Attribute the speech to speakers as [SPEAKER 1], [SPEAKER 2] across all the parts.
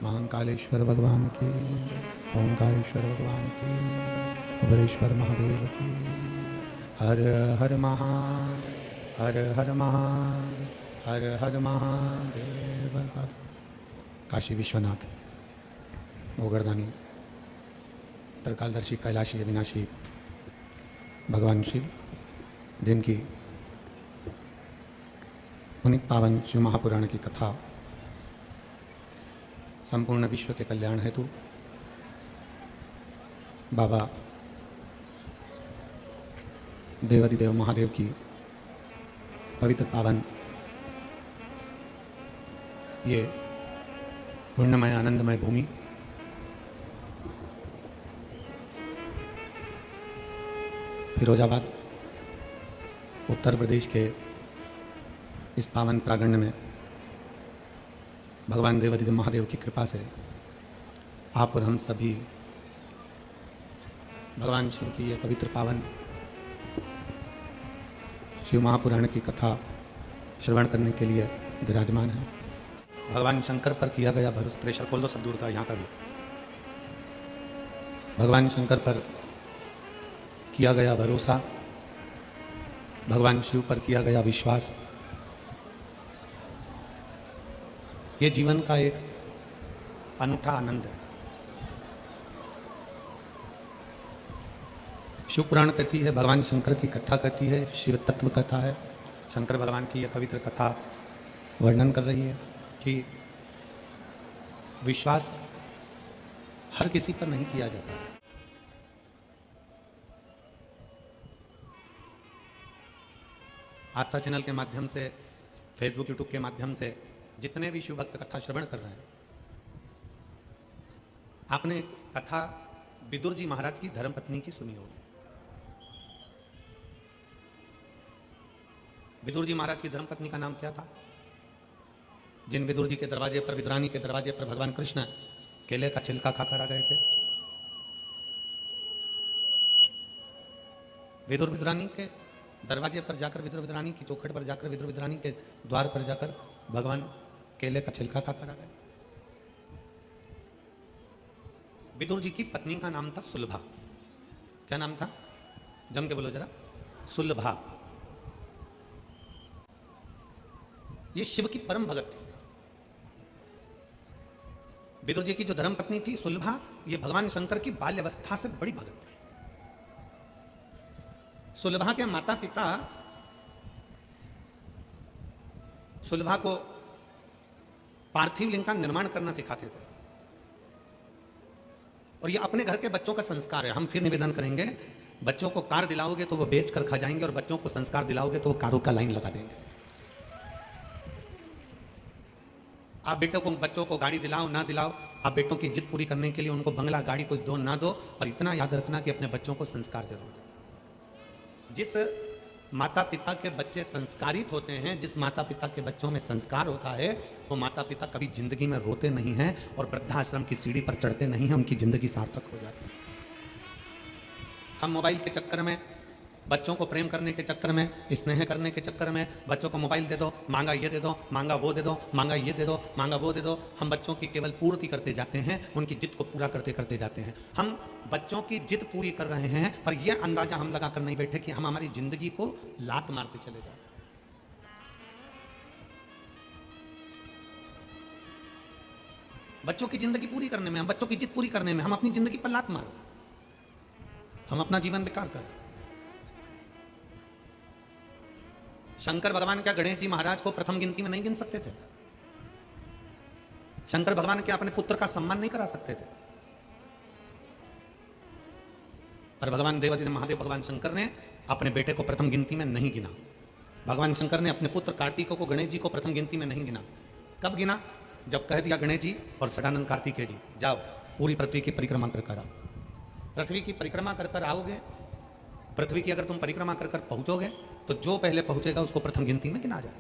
[SPEAKER 1] महाकालेश्वर भगवान की, ओंकारेश्वर भगवान की, अभरेश्वर महादेव की। हर हर महादेव, हर हर महादेव, हर हर महादेव। काशी विश्वनाथ गोवर्धनी त्रिकालदर्शी कैलाशी अविनाशी भगवान शिव, जिनकी पुनीत पावन शिव महापुराण की कथा संपूर्ण विश्व के कल्याण हेतु बाबा देवादिदेव महादेव की पवित्र पावन ये पुण्यमय आनंदमय भूमि फिरोजाबाद उत्तर प्रदेश के इस पावन प्रांगण में भगवान देवादिदेव महादेव की कृपा से आप और हम सभी भगवान शिव की ये पवित्र पावन शिव महापुराण की कथा श्रवण करने के लिए विराजमान है। भगवान शंकर पर किया गया भरोसा, प्रेशर खोल दो सब दूर का, यहाँ का भी। भगवान शंकर पर किया गया भरोसा, भगवान शिव पर किया गया विश्वास, ये जीवन का एक अनूठा आनंद है। शिव पुराण कहती है, भगवान शंकर की कथा कहती है, शिव तत्व कथा है। शंकर भगवान की यह पवित्र कथा वर्णन कर रही है कि विश्वास हर किसी पर नहीं किया जाता। आस्था चैनल के माध्यम से, फेसबुक यूट्यूब के माध्यम से जितने भी शिव भक्त कथा श्रवण कर रहे हैं, आपने कथा विदुर जी महाराज की धर्मपत्नी की सुनी होगी। विदुर जी महाराज की धर्मपत्नी का नाम क्या था? जिन विदुर जी के दरवाजे पर, विदुरानी के दरवाजे पर भगवान कृष्ण केले का छिलका खाकर आ गए थे, विदुर विदुरानी के दरवाजे पर जाकर, विदुर विदुरानी की चौखट पर जाकर, विदुर विदुरानी के द्वार पर जाकर भगवान केले का छिलका खाकर आ गए। विदुर जी की पत्नी का नाम था सुलभा। क्या नाम था? जम के बोलो जरा। सुलभा। ये शिव की परम भगत थी। विदुर जी की जो धर्मपत्नी थी सुलभा, ये भगवान शंकर की बाल्यावस्था से बड़ी भगत थी। सुलभा के माता पिता सुलभा को पार्थिव लिंग का निर्माण करना सिखाते थे, और ये अपने घर के बच्चों का संस्कार है। हम फिर निवेदन करेंगे, बच्चों को कार दिलाओगे तो वो बेच कर खा जाएंगे, और बच्चों को संस्कार दिलाओगे तो वो कारों का लाइन लगा देंगे। आप बेटों को, बच्चों को गाड़ी दिलाओ ना दिलाओ, आप बेटों की जिद पूरी करने के लिए उनको बंगला गाड़ी कुछ दो ना दो, और इतना याद रखना कि अपने बच्चों को संस्कार जरूर दो। जिस माता पिता के बच्चे संस्कारित होते हैं, जिस माता पिता के बच्चों में संस्कार होता है, वो माता पिता कभी जिंदगी में रोते नहीं हैं और वृद्धाश्रम की सीढ़ी पर चढ़ते नहीं हैं, उनकी जिंदगी सार्थक हो जाती है। हम मोबाइल के चक्कर में, बच्चों को प्रेम करने के चक्कर में, स्नेह करने के चक्कर में, बच्चों को मोबाइल दे दो, मांगा ये दे दो, मांगा वो दे दो, मांगा ये दे दो, मांगा वो दे दो, हम बच्चों की केवल पूर्ति करते जाते हैं, उनकी जिद को पूरा करते करते जाते हैं। हम बच्चों की जिद पूरी कर रहे हैं, पर यह अंदाजा हम लगा कर नहीं बैठे कि हम हमारी जिंदगी को लात मारते चले जा रहे हैं। बच्चों की जिंदगी पूरी करने में, हम बच्चों की जिद पूरी करने में हम अपनी जिंदगी पर लात मार रहे हैं, हम अपना जीवन बेकार कर रहे हैं। शंकर भगवान क्या गणेश जी महाराज को प्रथम गिनती में नहीं गिन सकते थे? शंकर भगवान क्या अपने पुत्र का सम्मान नहीं करा सकते थे? पर भगवान देवादिदेव महादेव, भगवान शंकर ने अपने बेटे को प्रथम गिनती में नहीं गिना। भगवान शंकर ने अपने पुत्र कार्तिक को, गणेश जी को प्रथम गिनती में नहीं गिना। कब गिना? जब कह दिया गणेश जी और सदानंद कार्तिकेय जी, जाओ पूरी पृथ्वी की परिक्रमा कर आओ। पृथ्वी की परिक्रमा कर आओगे, पृथ्वी की अगर तुम परिक्रमा कर पहुंचोगे तो जो पहले पहुंचेगा उसको प्रथम गिनती में गिना जाए।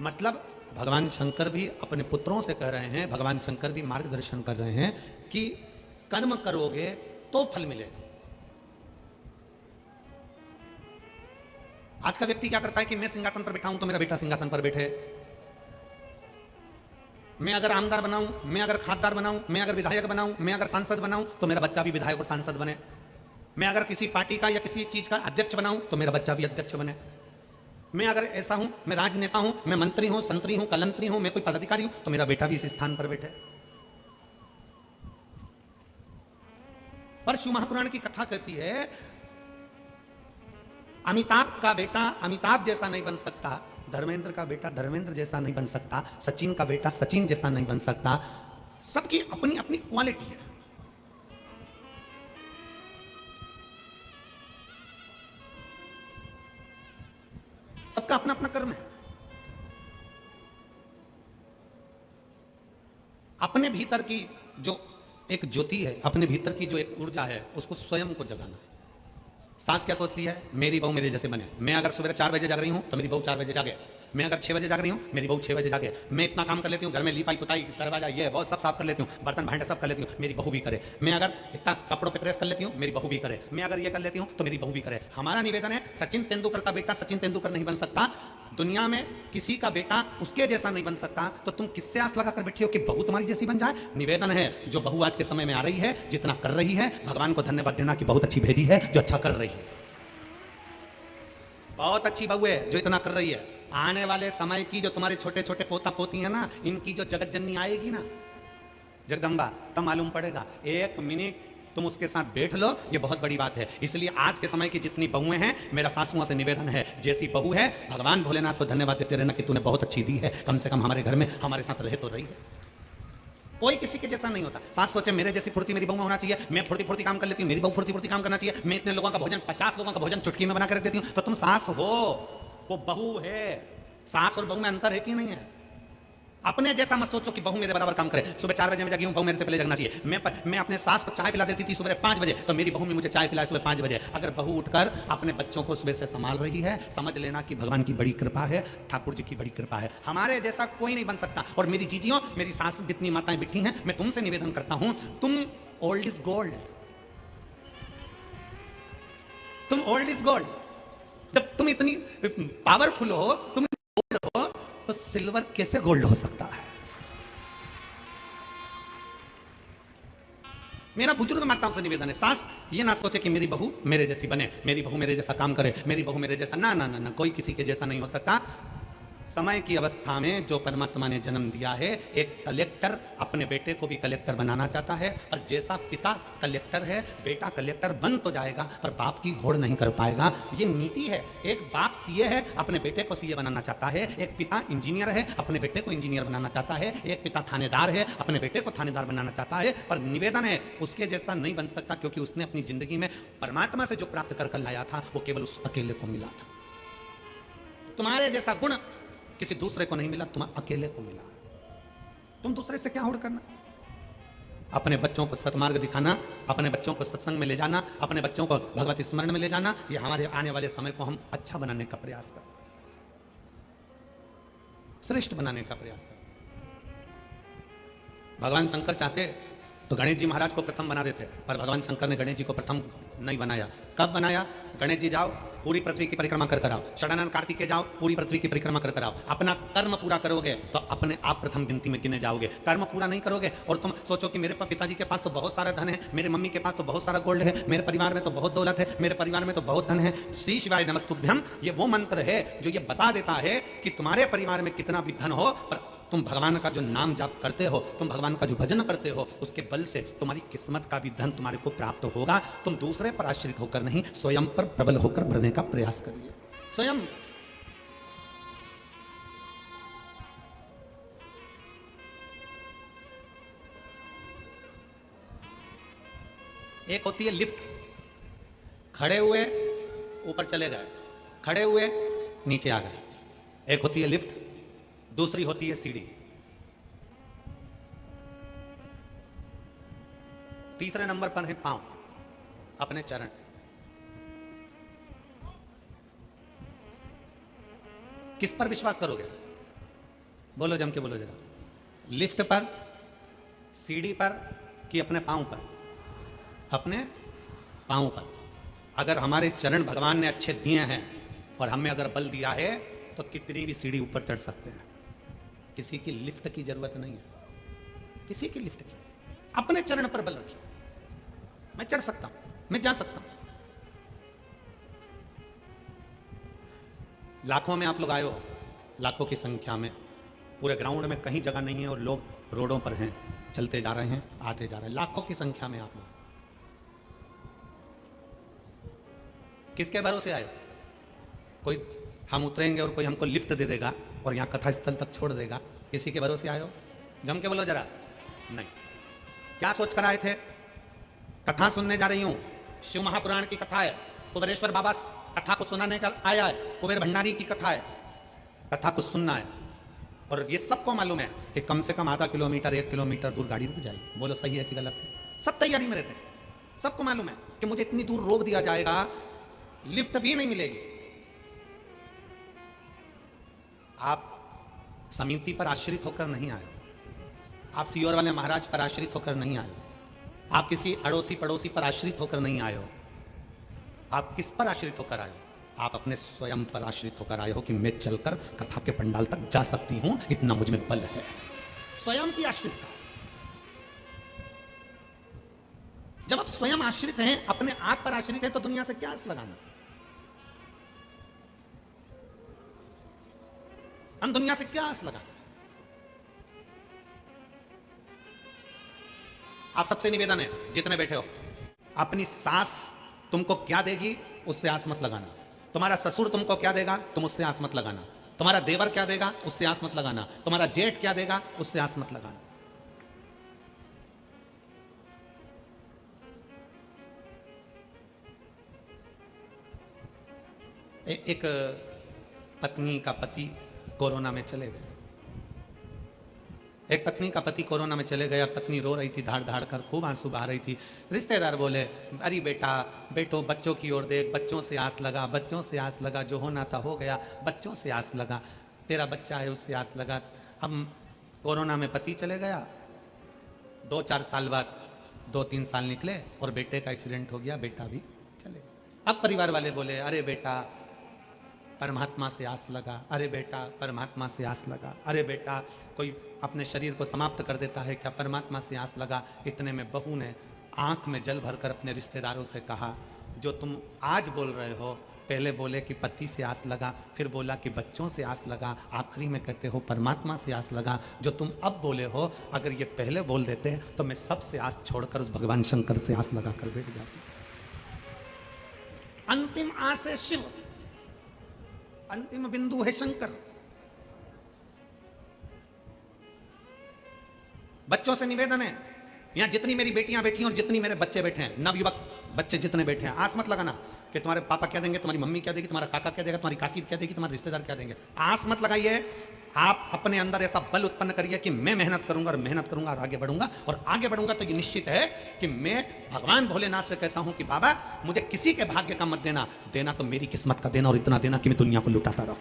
[SPEAKER 1] मतलब भगवान शंकर भी अपने पुत्रों से कह रहे हैं, भगवान शंकर भी मार्गदर्शन कर रहे हैं कि कर्म करोगे तो फल मिलेगा। आज का व्यक्ति क्या करता है कि मैं सिंहासन पर बैठा हूं तो मेरा बेटा सिंहासन पर बैठे, मैं अगर आमदार बनाऊं, मैं अगर खासदार बनाऊं, मैं अगर विधायक बनाऊं, मैं अगर सांसद बनाऊं, तो मेरा बच्चा भी विधायक और सांसद बने। मैं अगर किसी पार्टी का या किसी चीज का अध्यक्ष बनाऊं, तो मेरा बच्चा भी अध्यक्ष बने। मैं अगर ऐसा हूं, मैं राजनेता हूं, मैं मंत्री हूं, संतरी हूं, कलंतरी हूं, मैं कोई पदाधिकारी हूं, तो मेरा बेटा भी इस स्थान पर बैठे। पर शिव महापुराण की कथा कहती है, अमिताभ का बेटा अमिताभ जैसा नहीं बन सकता, धर्मेंद्र का बेटा धर्मेंद्र जैसा नहीं बन सकता, सचिन का बेटा सचिन जैसा नहीं बन सकता। सबकी अपनी अपनी क्वालिटी है। सबका अपना अपना कर्म है। अपने भीतर की जो एक ज्योति है, अपने भीतर की जो एक ऊर्जा है, उसको स्वयं को जगाना है। सास क्या सोचती है, मेरी बहू मेरे जैसे बने। मैं अगर सुबह 4 बजे जाग रही हूं, तो मेरी बहू 4 बजे जागे। मैं अगर 6 बजे जाग रही हूं, मेरी बहू 6 बजे जागे। मैं इतना काम कर लेती हूं, घर में लिपाई पुताई दरवाजा ये वो सब साफ कर लेती हूं, बर्तन भांडे सब कर लेती हूं, मेरी बहू भी करे। मैं अगर इतना कपड़ों पे प्रेस कर लेती हूं, मेरी बहू भी करे। मैं अगर ये कर लेती हूं, तो मेरी बहू भी करे। हमारा निवेदन है, सचिन तेंदुलकर का बेटा सचिन तेंदुलकर नहीं बन सकता, दुनिया में किसी का बेटा उसके जैसा नहीं बन सकता, तो तुम किससे आस लगा कर बैठी हो कि बहू तुम्हारी जैसी बन जाए? निवेदन है, जो बहू आज के समय में आ रही है, जितना कर रही है, भगवान को धन्यवाद देना कि बहुत अच्छी भेजी है जो अच्छा कर रही है। बहुत अच्छी बहू है जो इतना कर रही है। आने वाले समय की जो तुम्हारे छोटे छोटे पोता पोती है ना, इनकी जो जगत जननी आएगी ना, जगदम्बा, तब मालूम पड़ेगा। 1 मिनट तुम उसके साथ बैठ लो, ये बहुत बड़ी बात है। इसलिए आज के समय की जितनी बहुएं हैं, मेरा सासुओं से निवेदन है, जैसी बहू है भगवान भोलेनाथ को धन्यवाद देते रहना कि तूने बहुत अच्छी दी है, कम से कम हमारे घर में हमारे साथ रहे तो रही है। कोई किसी के जैसा नहीं होता। सास सोचे मेरे जैसी फुर्ती मेरी बहू में होना चाहिए, मैं फुर्ती फुर्ती काम कर लेती हूँ, मेरी बहू फुर्ती फुर्ती काम करना चाहिए। मैं इतने लोगों का भोजन 50 लोगों का भोजन चुटकी में बना कर रख देती हूँ। तो तुम सास हो, वो बहू है। सास और बहू में अंतर है कि नहीं है? अपने जैसा मत सोचो कि बहू मेरे बराबर काम करे। सुबह 4 बजे मैं जगी हूं, बहू मेरे से पहले जगना चाहिए। मैं अपने सास को चाय पिला देती थी सुबह 5 बजे, तो मेरी बहू भी मुझे चाय पिलाए सुबह 5 बजे। अगर बहू उठकर अपने बच्चों को सुबह से संभाल रही है, समझ लेना कि भगवान की बड़ी कृपा है, ठाकुर जी की बड़ी कृपा है। हमारे जैसा कोई नहीं बन सकता। और मेरी जीजियों, मेरी सास जितनी माताएं बैठी हैं, मैं तुमसे निवेदन करता हूं, तुम ओल्ड इज गोल्ड। तुम ओल्ड इज गोल्ड। जब तुम इतनी पावरफुल हो, तुम गोल्ड हो, तो सिल्वर कैसे गोल्ड हो सकता है? मेरा बुजुर्ग माताओं से निवेदन है, सास ये ना सोचे कि मेरी बहू मेरे जैसी बने, मेरी बहू मेरे जैसा काम करे, मेरी बहू मेरे जैसा ना ना ना ना, कोई किसी के जैसा नहीं हो सकता। समय की अवस्था में जो परमात्मा ने जन्म दिया है, एक कलेक्टर अपने बेटे को भी कलेक्टर बनाना चाहता है, और जैसा पिता कलेक्टर है, बेटा कलेक्टर बन तो जाएगा पर बाप की होड़ नहीं कर पाएगा। ये नीति है। एक बाप सीए है, अपने बेटे को सीए बनाना चाहता है। एक पिता इंजीनियर है, अपने बेटे को इंजीनियर बनाना चाहता है। एक पिता थानेदार है, अपने बेटे को थानेदार बनाना चाहता है। पर निवेदन है, उसके जैसा नहीं बन सकता, क्योंकि उसने अपनी जिंदगी में परमात्मा से जो प्राप्त कर लाया था, वो केवल उस अकेले को मिला था। तुम्हारे जैसा गुण किसी दूसरे को नहीं मिला, तुम अकेले को मिला। तुम दूसरे से क्या होड़ करना? अपने बच्चों को सतमार्ग दिखाना, अपने बच्चों को सत्संग में ले जाना, अपने बच्चों को भगवती स्मरण में ले जाना, ये हमारे आने वाले समय को हम अच्छा बनाने का प्रयास करें, श्रेष्ठ बनाने का प्रयास करें। भगवान शंकर चाहते तो गणेश जी महाराज को प्रथम बना देते, पर भगवान शंकर ने गणेश जी को प्रथम नहीं बनाया। कब बनाया? गणेश जी जाओ, पूरी पृथ्वी की परिक्रमा कर कराओ। षडानंद कार्तिकेय जाओ, पूरी पृथ्वी की परिक्रमा कर कराओ। अपना कर्म पूरा करोगे तो अपने आप प्रथम गिनती में गिने जाओगे। कर्म पूरा नहीं करोगे और तुम सोचो कि मेरे पिताजी के पास तो बहुत सारा धन है, मेरे मम्मी के पास तो बहुत सारा गोल्ड है, मेरे परिवार में तो बहुत दौलत है, मेरे परिवार में तो बहुत धन है। श्री शिवाय नमस्तुभ्यम, ये वो मंत्र है जो ये बता देता है कि तुम्हारे परिवार में कितना भी धन हो, पर तुम भगवान का जो नाम जाप करते हो, तुम भगवान का जो भजन करते हो, उसके बल से तुम्हारी किस्मत का भी धन तुम्हारे को प्राप्त होगा। तुम दूसरे पर आश्रित होकर नहीं, स्वयं पर प्रबल होकर बढ़ने का प्रयास करिए। स्वयं एक होती है लिफ्ट, खड़े हुए ऊपर चले गए, खड़े हुए नीचे आ गए। एक होती है लिफ्ट, दूसरी होती है सीढ़ी, तीसरे नंबर पर है पांव, अपने चरण। किस पर विश्वास करोगे? बोलो, जम के बोलो जरा। लिफ्ट पर, सीढ़ी पर कि अपने पांव पर? अपने पांव पर। अगर हमारे चरण भगवान ने अच्छे दिए हैं और हमें अगर बल दिया है तो कितनी भी सीढ़ी ऊपर चढ़ सकते हैं। किसी की लिफ्ट की जरूरत नहीं है, किसी की लिफ्ट की। अपने चरण पर बल रखिए। मैं चढ़ सकता हूं, मैं जा सकता हूं। लाखों में आप लोग आए हो, लाखों की संख्या में। पूरे ग्राउंड में कहीं जगह नहीं है और लोग रोडों पर हैं, चलते जा रहे हैं, आते जा रहे हैं, लाखों की संख्या में आप लोग। किसके भरोसे आए? कोई हम उतरेंगे और कोई हमको लिफ्ट दे देगा और यहां कथा स्थल तक छोड़ देगा, किसी के भरोसे आए हो? जम के बोलो जरा। नहीं। क्या सोचकर आए थे? कथा सुनने जा रही हूं, शिव महापुराण की कथा है, कुबेरेश्वर बाबा कथा को सुनाने का आया है, कुबेर भंडारी की कथा है, कथा को सुनना है। और ये सबको मालूम है कि कम से कम आधा किलोमीटर 1 किलोमीटर दूर गाड़ी रुक जाएगी। बोलो सही है कि गलत है? सब तैयारी में रहते हैं, सबको मालूम है कि मुझे इतनी दूर रोक दिया जाएगा, लिफ्ट भी नहीं मिलेगी। आप समिति पर आश्रित होकर नहीं आए हो, आप सीहोर वाले महाराज पर आश्रित होकर नहीं आए हो, आप किसी अड़ोसी पड़ोसी पर आश्रित होकर नहीं आए हो। आप किस पर आश्रित होकर आए हो? आप अपने स्वयं पर आश्रित होकर आए हो कि मैं चलकर कथा के पंडाल तक जा सकती हूं, इतना मुझ में बल है। स्वयं की आश्रितता। जब आप स्वयं आश्रित हैं, अपने आप पर आश्रित हैं, तो दुनिया से क्या आस लगाना? हम दुनिया से क्या आस लगाना? आप सबसे निवेदन है, जितने बैठे हो, अपनी सास तुमको क्या देगी उससे आस मत लगाना। तुम्हारा ससुर तुमको क्या देगा तुम उससे आस मत लगाना। तुम्हारा देवर क्या देगा उससे आस मत लगाना। तुम्हारा जेठ क्या देगा उससे आस मत लगाना। एक पत्नी का पति कोरोना में चले गए। एक पत्नी का पति कोरोना में चले गया। पत्नी रो रही थी, धाड़ धाड़ कर खूब आंसू बहा रही थी। रिश्तेदार बोले, अरे बेटा बेटो बच्चों की ओर देख, बच्चों से आस लगा, बच्चों से आस लगा, जो होना था हो गया, बच्चों से आस लगा, तेरा बच्चा है उससे आस लगा। अब कोरोना में पति चले गया, 2-4 साल बाद 2-3 साल निकले और बेटे का एक्सीडेंट हो गया, बेटा भी चले गया। अब परिवार वाले बोले, अरे बेटा परमात्मा से आस लगा, अरे बेटा परमात्मा से आस लगा, अरे बेटा कोई अपने शरीर को समाप्त कर देता है क्या, परमात्मा से आस लगा। इतने में बहू ने आंख में जल भरकर अपने रिश्तेदारों से कहा, जो तुम आज बोल रहे हो, पहले बोले कि पति से आस लगा, फिर बोला कि बच्चों से आस लगा, आखिरी में कहते हो परमात्मा से आस लगा। जो तुम अब बोले हो, अगर ये पहले बोल देते तो मैं सबसे आस छोड़कर उस भगवान शंकर से आस लगा कर बैठ जाती। अंतिम आस है शिव, अंतिम बिंदु है शंकर। बच्चों से निवेदन है, यहां जितनी मेरी बेटियां बैठी हैं और जितनी मेरे बच्चे बैठे हैं, नवयुवक बच्चे जितने बैठे हैं, आस मत लगाना कि तुम्हारे पापा क्या देंगे, तुम्हारी मम्मी क्या देगी, तुम्हारा काका क्या देगा, तुम्हारी काकी क्या देगी, तुम्हारे रिश्तेदार क्या देंगे। आस मत लगाइए। आप अपने अंदर ऐसा बल उत्पन्न करिए कि मैं मेहनत करूंगा और मेहनत करूंगा और आगे बढ़ूंगा, और आगे बढ़ूंगा तो ये निश्चित है कि मैं भगवान भोलेनाथ से कहता हूं कि बाबा मुझे किसी के भाग्य का मत देना, देना तो मेरी किस्मत का देना, और इतना देना कि मैं दुनिया को लुटाता रहूं।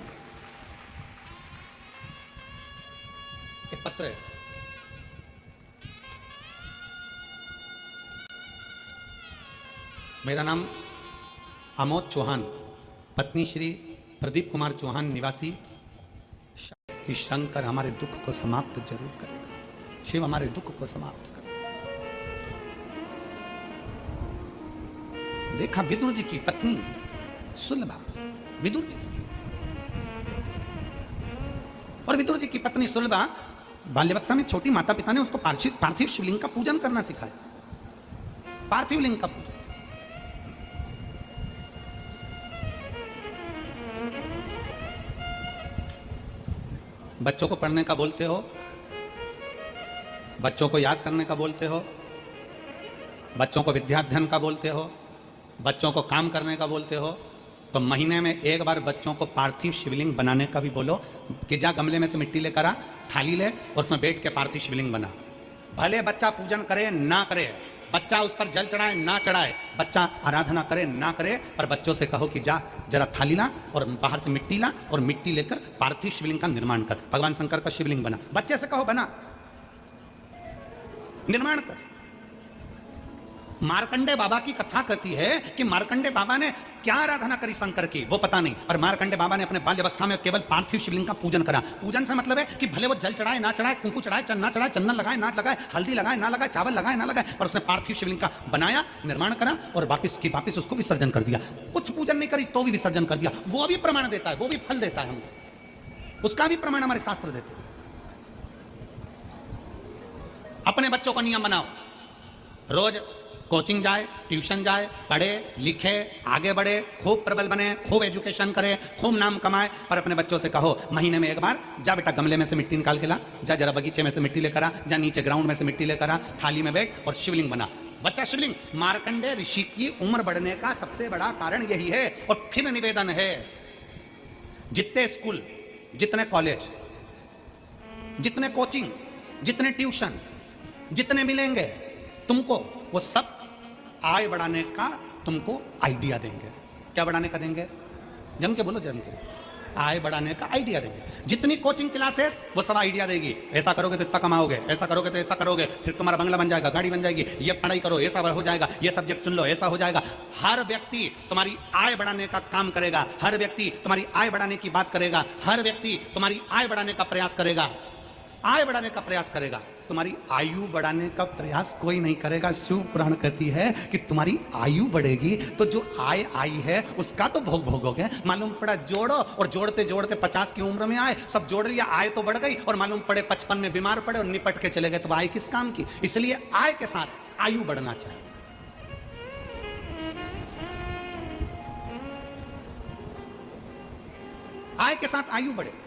[SPEAKER 1] एक पत्र है, मेरा नाम अमोद चौहान, पत्नी श्री प्रदीप कुमार चौहान, निवासी, कि शंकर हमारे दुख को समाप्त जरूर करेगा, शिव हमारे दुख को समाप्त करेगा। देखा विदुर जी की पत्नी सुलभा, विदुर जी, और विदुर जी की पत्नी सुलभा बाल्यावस्था में छोटी माता पिता ने उसको पार्थिव शिवलिंग का पूजन करना सिखाया, पार्थिव लिंग का पूजन। बच्चों को पढ़ने का बोलते हो, बच्चों को याद करने का बोलते हो, बच्चों को विद्याध्ययन का बोलते हो, बच्चों को काम करने का बोलते हो, तो महीने में एक बार बच्चों को पार्थिव शिवलिंग बनाने का भी बोलो कि जा गमले में से मिट्टी लेकर आ, थाली ले और उसमें बैठ के पार्थिव शिवलिंग बना। भले बच्चा पूजन करे ना करे, बच्चा उस पर जल चढ़ाए ना चढ़ाए, बच्चा आराधना करे ना करे, पर बच्चों से कहो कि जा जरा थाली ला और बाहर से मिट्टी ला और मिट्टी लेकर पार्थिव शिवलिंग का निर्माण कर, भगवान शंकर का शिवलिंग बना। बच्चे से कहो बना, निर्माण कर। मार्कंडे बाबा की कथा कहती है कि मार्कंडे बाबा ने क्या आराधना करी शंकर की वो पता नहीं, पर मार्कंडे बाबा ने अपने बाल्यावस्था में केवल पार्थिव शिवलिंग का पूजन करा। पूजन से मतलब है कि भले वो जल चढ़ाए ना चढ़ाए, कुंकू चढ़ाए ना चढ़ाए, चंदन लगाए ना लगाए, हल्दी लगाए ना लगाए, चावल लगाए ना लगाए, पर उसने पार्थिव शिवलिंग का बनाया, निर्माण करा और वापिस उसको विसर्जन कर दिया। कुछ पूजन नहीं करी तो भी विसर्जन कर दिया। वो भी प्रमाण देता है, वो भी फल देता है हमको, उसका भी प्रमाण हमारे शास्त्र देते हैं। अपने बच्चों का नियम बनाओ, रोज कोचिंग जाए, ट्यूशन जाए, पढ़े लिखे, आगे बढ़े, खूब प्रबल बने, खूब एजुकेशन करे, खूब नाम कमाए, पर अपने बच्चों से कहो महीने में एक बार जा बेटा गमले में से मिट्टी निकाल के ला, जा जरा बगीचे में से मिट्टी लेकर आ, जा नीचे ग्राउंड में से मिट्टी लेकर आ, थाली में बैठ और शिवलिंग बना। बच्चा शिवलिंग। मार्कंडे ऋषि की उम्र बढ़ने का सबसे बड़ा कारण यही है। और फिर निवेदन है, जितने स्कूल, जितने कॉलेज, जितने कोचिंग, जितने ट्यूशन, जितने मिलेंगे तुमको, वो सब आय बढ़ाने का तुमको आइडिया देंगे। क्या बढ़ाने का देंगे? जम के बोलो, जम के। आय बढ़ाने का आइडिया देंगे। जितनी कोचिंग क्लासेस वो सब आइडिया देगी, ऐसा करोगे तो इतना कमाओगे, ऐसा करोगे तो ऐसा करोगे, फिर तुम्हारा बंगला बन जाएगा, गाड़ी बन जाएगी, ये पढ़ाई करो ऐसा हो जाएगा, ये सब्जेक्ट चुन लो ऐसा हो जाएगा। हर व्यक्ति तुम्हारी आय बढ़ाने का काम करेगा, हर व्यक्ति तुम्हारी आय बढ़ाने की बात करेगा, हर व्यक्ति तुम्हारी आय बढ़ाने का प्रयास करेगा, आय बढ़ाने का प्रयास करेगा। तुम्हारी आयु बढ़ाने का प्रयास कोई नहीं करेगा। शिव पुराण कहती है कि तुम्हारी आयु बढ़ेगी तो जो आय आई है उसका तो भोग भोगोगे। मालूम पड़ा जोड़ो, और जोड़ते जोड़ते 50 की उम्र में आए, सब जोड़ लिया, आय तो बढ़ गई, और मालूम पड़े 55 में बीमार पड़े और निपट के चले गए, तो आय किस काम की? इसलिए आय के साथ आयु बढ़ना चाहिए। आय के साथ आयु बढ़े।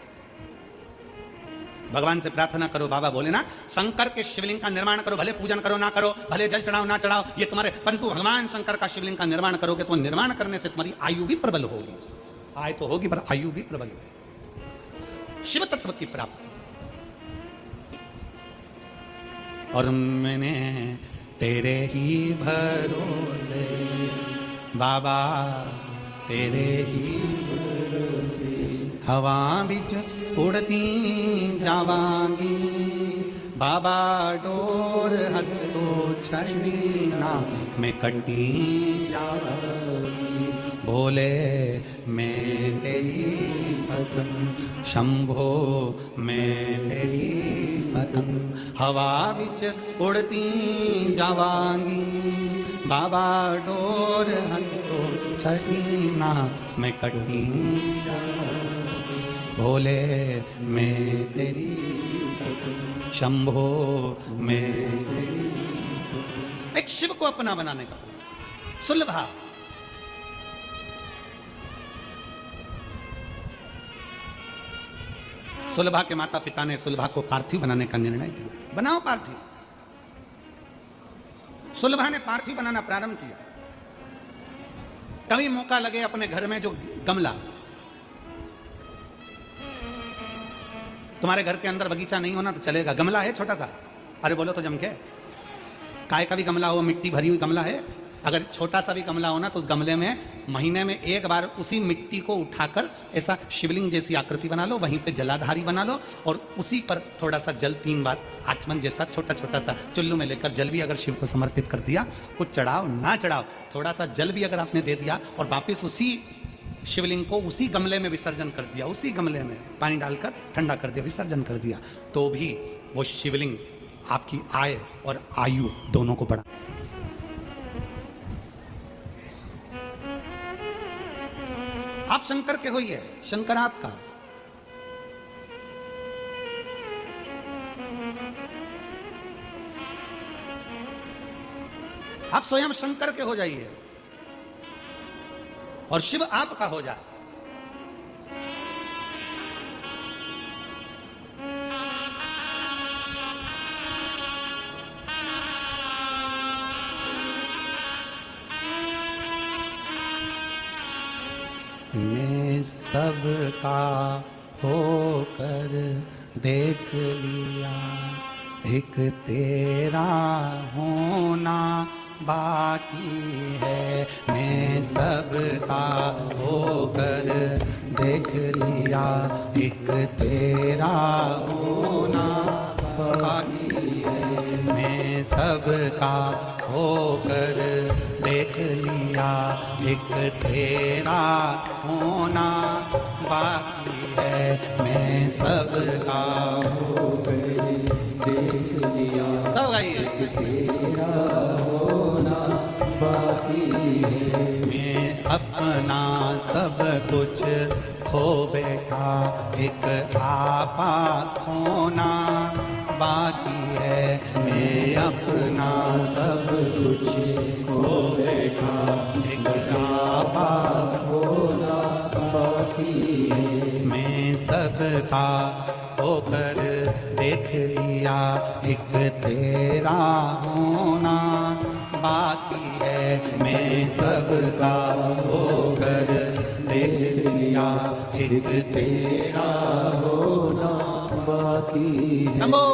[SPEAKER 1] भगवान से प्रार्थना करो, बाबा भोलेनाथ शंकर के शिवलिंग का निर्माण करो, भले पूजन करो ना करो, भले जल चढ़ाओ ना चढ़ाओ, ये तुम्हारे, परंतु भगवान शंकर का शिवलिंग का निर्माण करोगे तो निर्माण करने से तुम्हारी आयु भी प्रबल होगी। आय तो होगी पर आयु भी प्रबल होगी, शिव तत्व की प्राप्ति। और मैंने तेरे ही भरोसे बाबा, तेरे ही भरोसे हवा बिच उड़ती जावांगी, बाबा डोर हत्तो छड़ीना मैं कटी जावांगी। बोले मैं तेरी पतंग, शंभो मैं तेरी पतंग, हवा बिच उड़ती जावांगी, बाबा डोर हत्तो छड़ीना मैं कटी जावांगी। भोले मैं तेरी, शंभो मैं तेरी। एक शिव को अपना बनाने का प्रयास। सुलभा, सुलभा के माता पिता ने सुलभा को पार्थिव बनाने का निर्णय दिया। बनाओ पार्थिव। सुलभा ने पार्थिव बनाना प्रारंभ किया। कभी मौका लगे अपने घर में जो गमला, तुम्हारे घर के अंदर बगीचा नहीं होना तो चलेगा, गमला है छोटा सा, अरे बोलो तो जम के, काय का भी गमला हो, मिट्टी भरी हुई गमला है, अगर छोटा सा भी गमला हो ना तो उस गमले में महीने में एक बार उसी मिट्टी को उठाकर ऐसा शिवलिंग जैसी आकृति बना लो, वहीं पे जलाधारी बना लो, और उसी पर थोड़ा सा जल 3 बार आचमन जैसा छोटा छोटा सा चुल्लू में लेकर जल भी अगर शिव को समर्पित कर दिया, कुछ चढ़ाओ ना चढ़ाओ, थोड़ा सा जल भी अगर आपने दे दिया और वापिस उसी शिवलिंग को उसी गमले में विसर्जन कर दिया, उसी गमले में पानी डालकर ठंडा कर दिया, विसर्जन कर दिया, तो भी वो शिवलिंग आपकी आय और आयु दोनों को बढ़ा। आप शंकर के होइए, शंकर आपका। आप स्वयं शंकर के हो जाइए और शिव आपका हो जाए। मैं सबका होकर देख लिया, एक तेरा होना बाकी है। मैं सबका होकर देख लिया, एक तेरा होना बाकी है। मैं सबका होकर देख लिया, एक तेरा होना बाकी है। मैं सबका
[SPEAKER 2] होकर देख लिया,
[SPEAKER 1] सब गाइए।
[SPEAKER 2] तेरा होना बाकी है।
[SPEAKER 1] मैं अपना सब कुछ खो बैठा, एक आपा खोना बाकी है। मैं अपना सब
[SPEAKER 2] कुछ खो बैठा,
[SPEAKER 1] एक आपा
[SPEAKER 2] होना बाकी है।
[SPEAKER 1] मैं सबका होकर देख लिया, एक तेरा होना बाकी है। मैं सबका होकर देख लिया, एक तेरा
[SPEAKER 2] होना बाकी है।
[SPEAKER 1] नमो।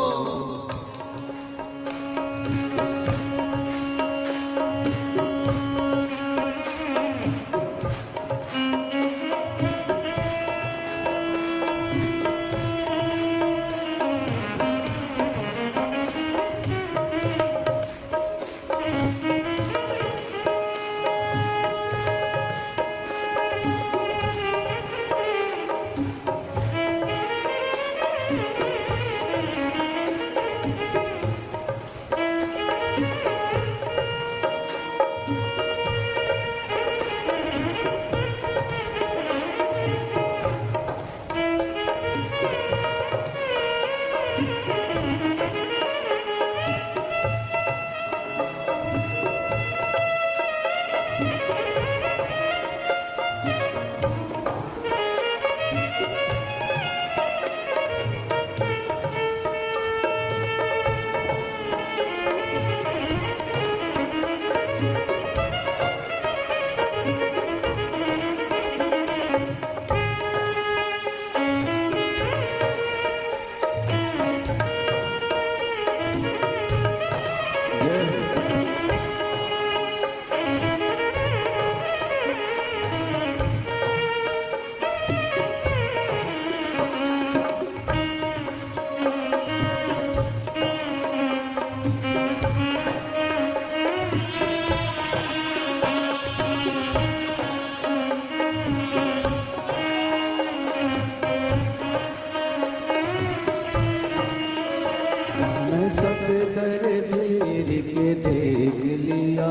[SPEAKER 2] मैं सब कर फिर के देख लिया,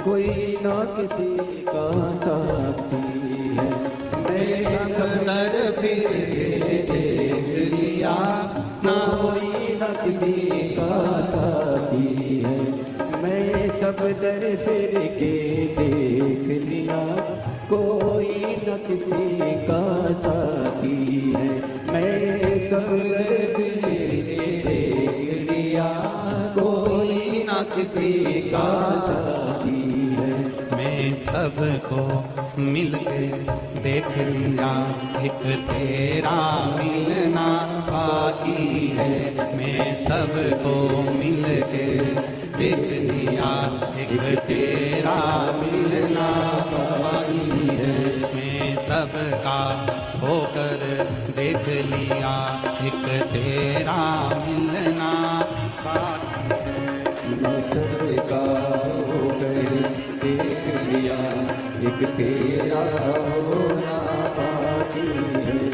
[SPEAKER 2] कोई ना किसी का साथी है। मैं सब
[SPEAKER 1] दर फिर के देख लिया,
[SPEAKER 2] ना कोई ना किसी का साथी है। मैं सब दर फिर के देख लिया, कोई न किसी का साथी है। मैं सब दर फिर के देख लिया, कोई न किसी का साथी है।
[SPEAKER 1] मैं सबको मिल के देख लिया, एक तेरा मिलना बाकी है। मैं सबको मिल के देख लिया, एक तेरा मिलना बाकी है। मैं सबका होकर देख लिया, एक तेरा मिलना बाकी है।
[SPEAKER 2] मैं सबका होकर देख लिया, एक तेरा होना बाकी है।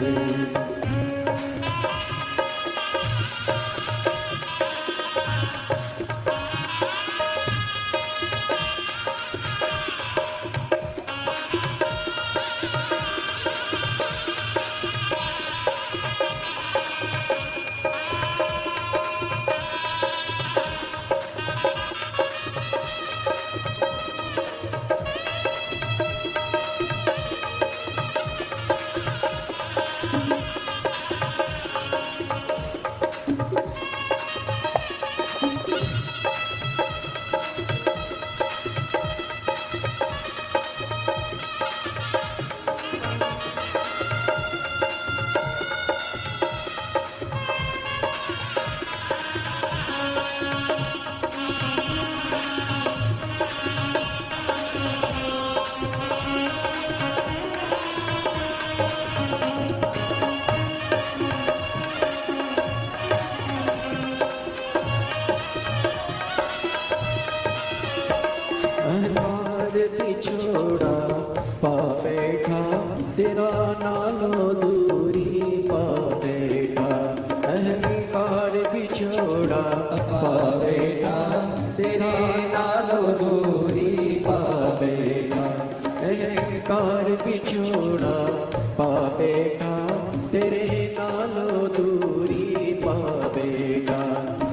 [SPEAKER 2] तेरे नालो दूरी पावेगा, अहंकार बिछोड़ा पावेगा, तेरे नालो दूरी पावेगा,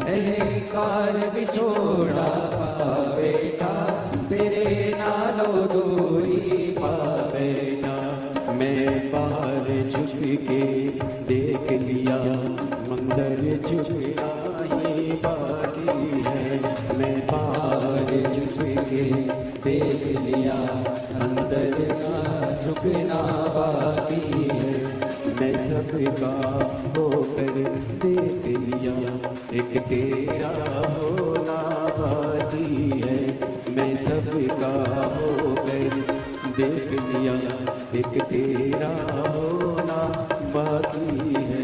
[SPEAKER 2] अहंकार बिछोड़ा पावेगा, तेरे नालो दूरी पावेगा। मैं बाहर झुक के देख लिया, मंदिर झुकना ही बाकी है। मैं बाहर झुक के देख लिया, अंदर का झुकना बाकी है। मैं सबका होकर देख लिया, एक तेरा होना बाकी है। मैं सबका होकर देख लिया, एक तेरा होना बाकी है।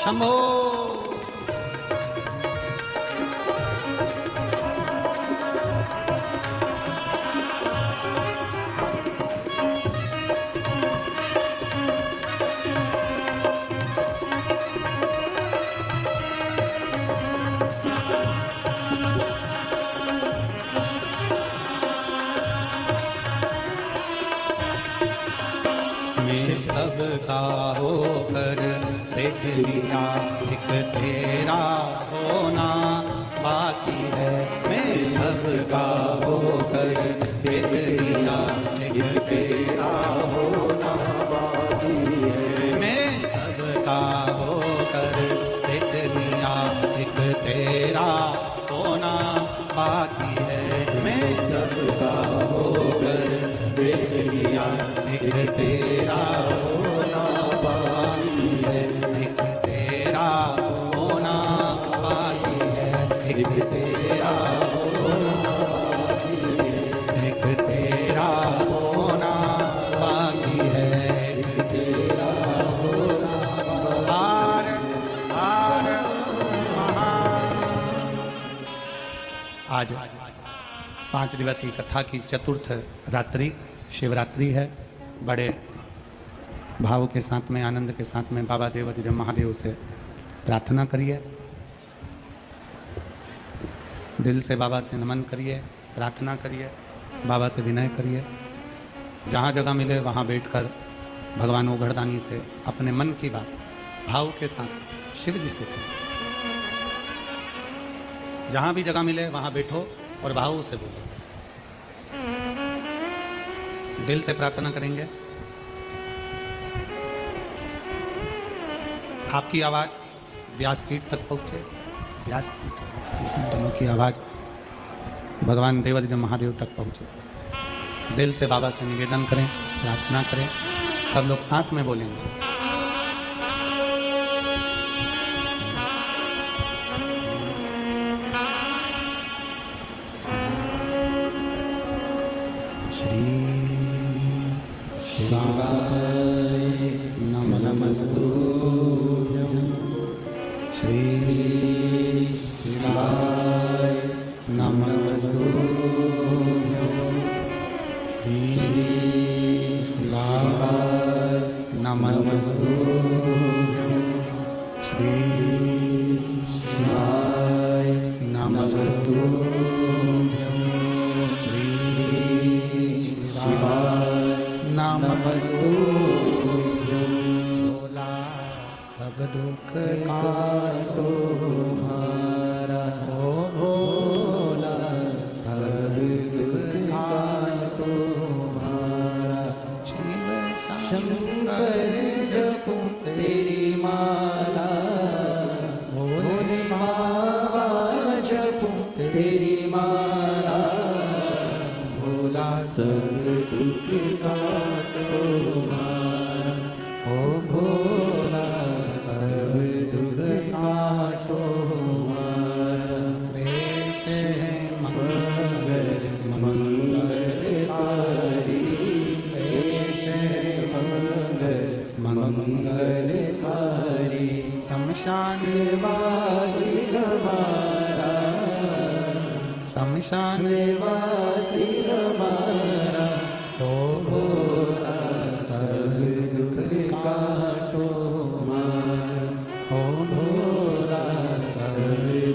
[SPEAKER 1] शंभो मैं सबका होकर देख लिया, एक तेरा होना बाकी है। मैं सबका होकर देख लिया, एक तेरा होना बाकी है। मैं सबका होकर देख लिया, एक तेरा होना बाकी है। मैं सबका होकर देख लिया, एक तेरा होना बाकी है। एक तेरा होना बाकी है, एक तेरा होना बाकी है, एक तेरा होना बाकी है, एक तेरा होना हार हार आज 5 दिवसीय कथा की चतुर्थ रात्रि शिवरात्रि है। बड़े भाव के साथ में, आनंद के साथ में बाबा देवाधिदेव महादेव से प्रार्थना करिए, दिल से बाबा से नमन करिए, प्रार्थना करिए, बाबा से विनय करिए। जहाँ जगह मिले वहाँ बैठकर भगवान ओघड़दानी से अपने मन की बात भाव के साथ शिव जी से करें। जहाँ भी जगह मिले वहाँ बैठो और भाव से बोलो, दिल से प्रार्थना करेंगे। आपकी आवाज़ व्यासपीठ तक पहुँचे, व्यासपीठ दोनों की आवाज़ भगवान देवाधिदेव महादेव तक पहुँचे। दिल से बाबा से निवेदन करें, प्रार्थना करें, सब लोग साथ में बोलेंगे। श्री शिवाय नमस्तुभ्यं, श्री शिवाय नमस्तुभ्यं, श्री शिवाय नमस्तुभ्यं, श्री शिवाय नमस्तुभ्यं, श्री शिवाय नमस्तुभ्यं। भोला सब दुख काटो हमारा, ओ भोला सब दुख काटो हमारा। शिव शंकर
[SPEAKER 2] मंगलकारी
[SPEAKER 1] शमशान
[SPEAKER 2] वासी हमारा,
[SPEAKER 1] शमशान
[SPEAKER 2] वासी हमारा,
[SPEAKER 1] हो
[SPEAKER 2] सब दुख काटो मार,
[SPEAKER 1] हो
[SPEAKER 2] भोला सब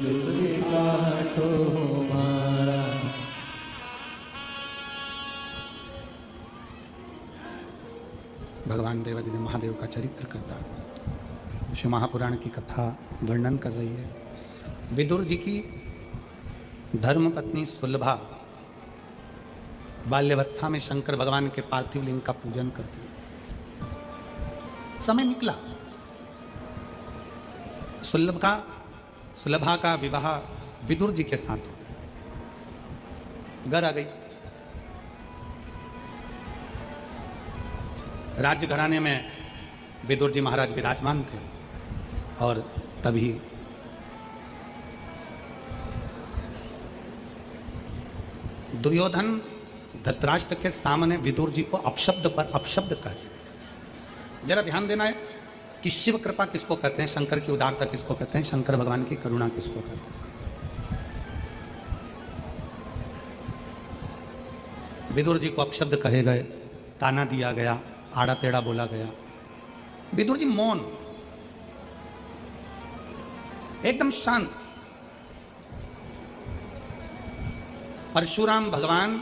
[SPEAKER 2] दुख काटो मारा।
[SPEAKER 1] भगवान देवादिदेव महादेव का चरित्र करता शिव महापुराण की कथा वर्णन कर रही है। विदुर जी की धर्म पत्नी सुलभा बाल्यावस्था में शंकर भगवान के पार्थिव लिंग का पूजन करती। समय निकला, सुलभा का विवाह विदुर जी के साथ हो गया। घर आ गई। राज्य घराने में विदुर जी महाराज विराजमान थे और तभी दुर्योधन धृतराष्ट्र के सामने विदुर जी को अपशब्द पर अपशब्द कहते हैं। जरा ध्यान देना है कि शिव कृपा किसको कहते हैं, शंकर की उदारता किसको कहते हैं, शंकर भगवान की करुणा किसको कहते हैं। विदुर जी को अपशब्द कहे गए, ताना दिया गया, आड़ा टेढ़ा बोला गया। विदुर जी मौन, एकदम शांत। परशुराम भगवान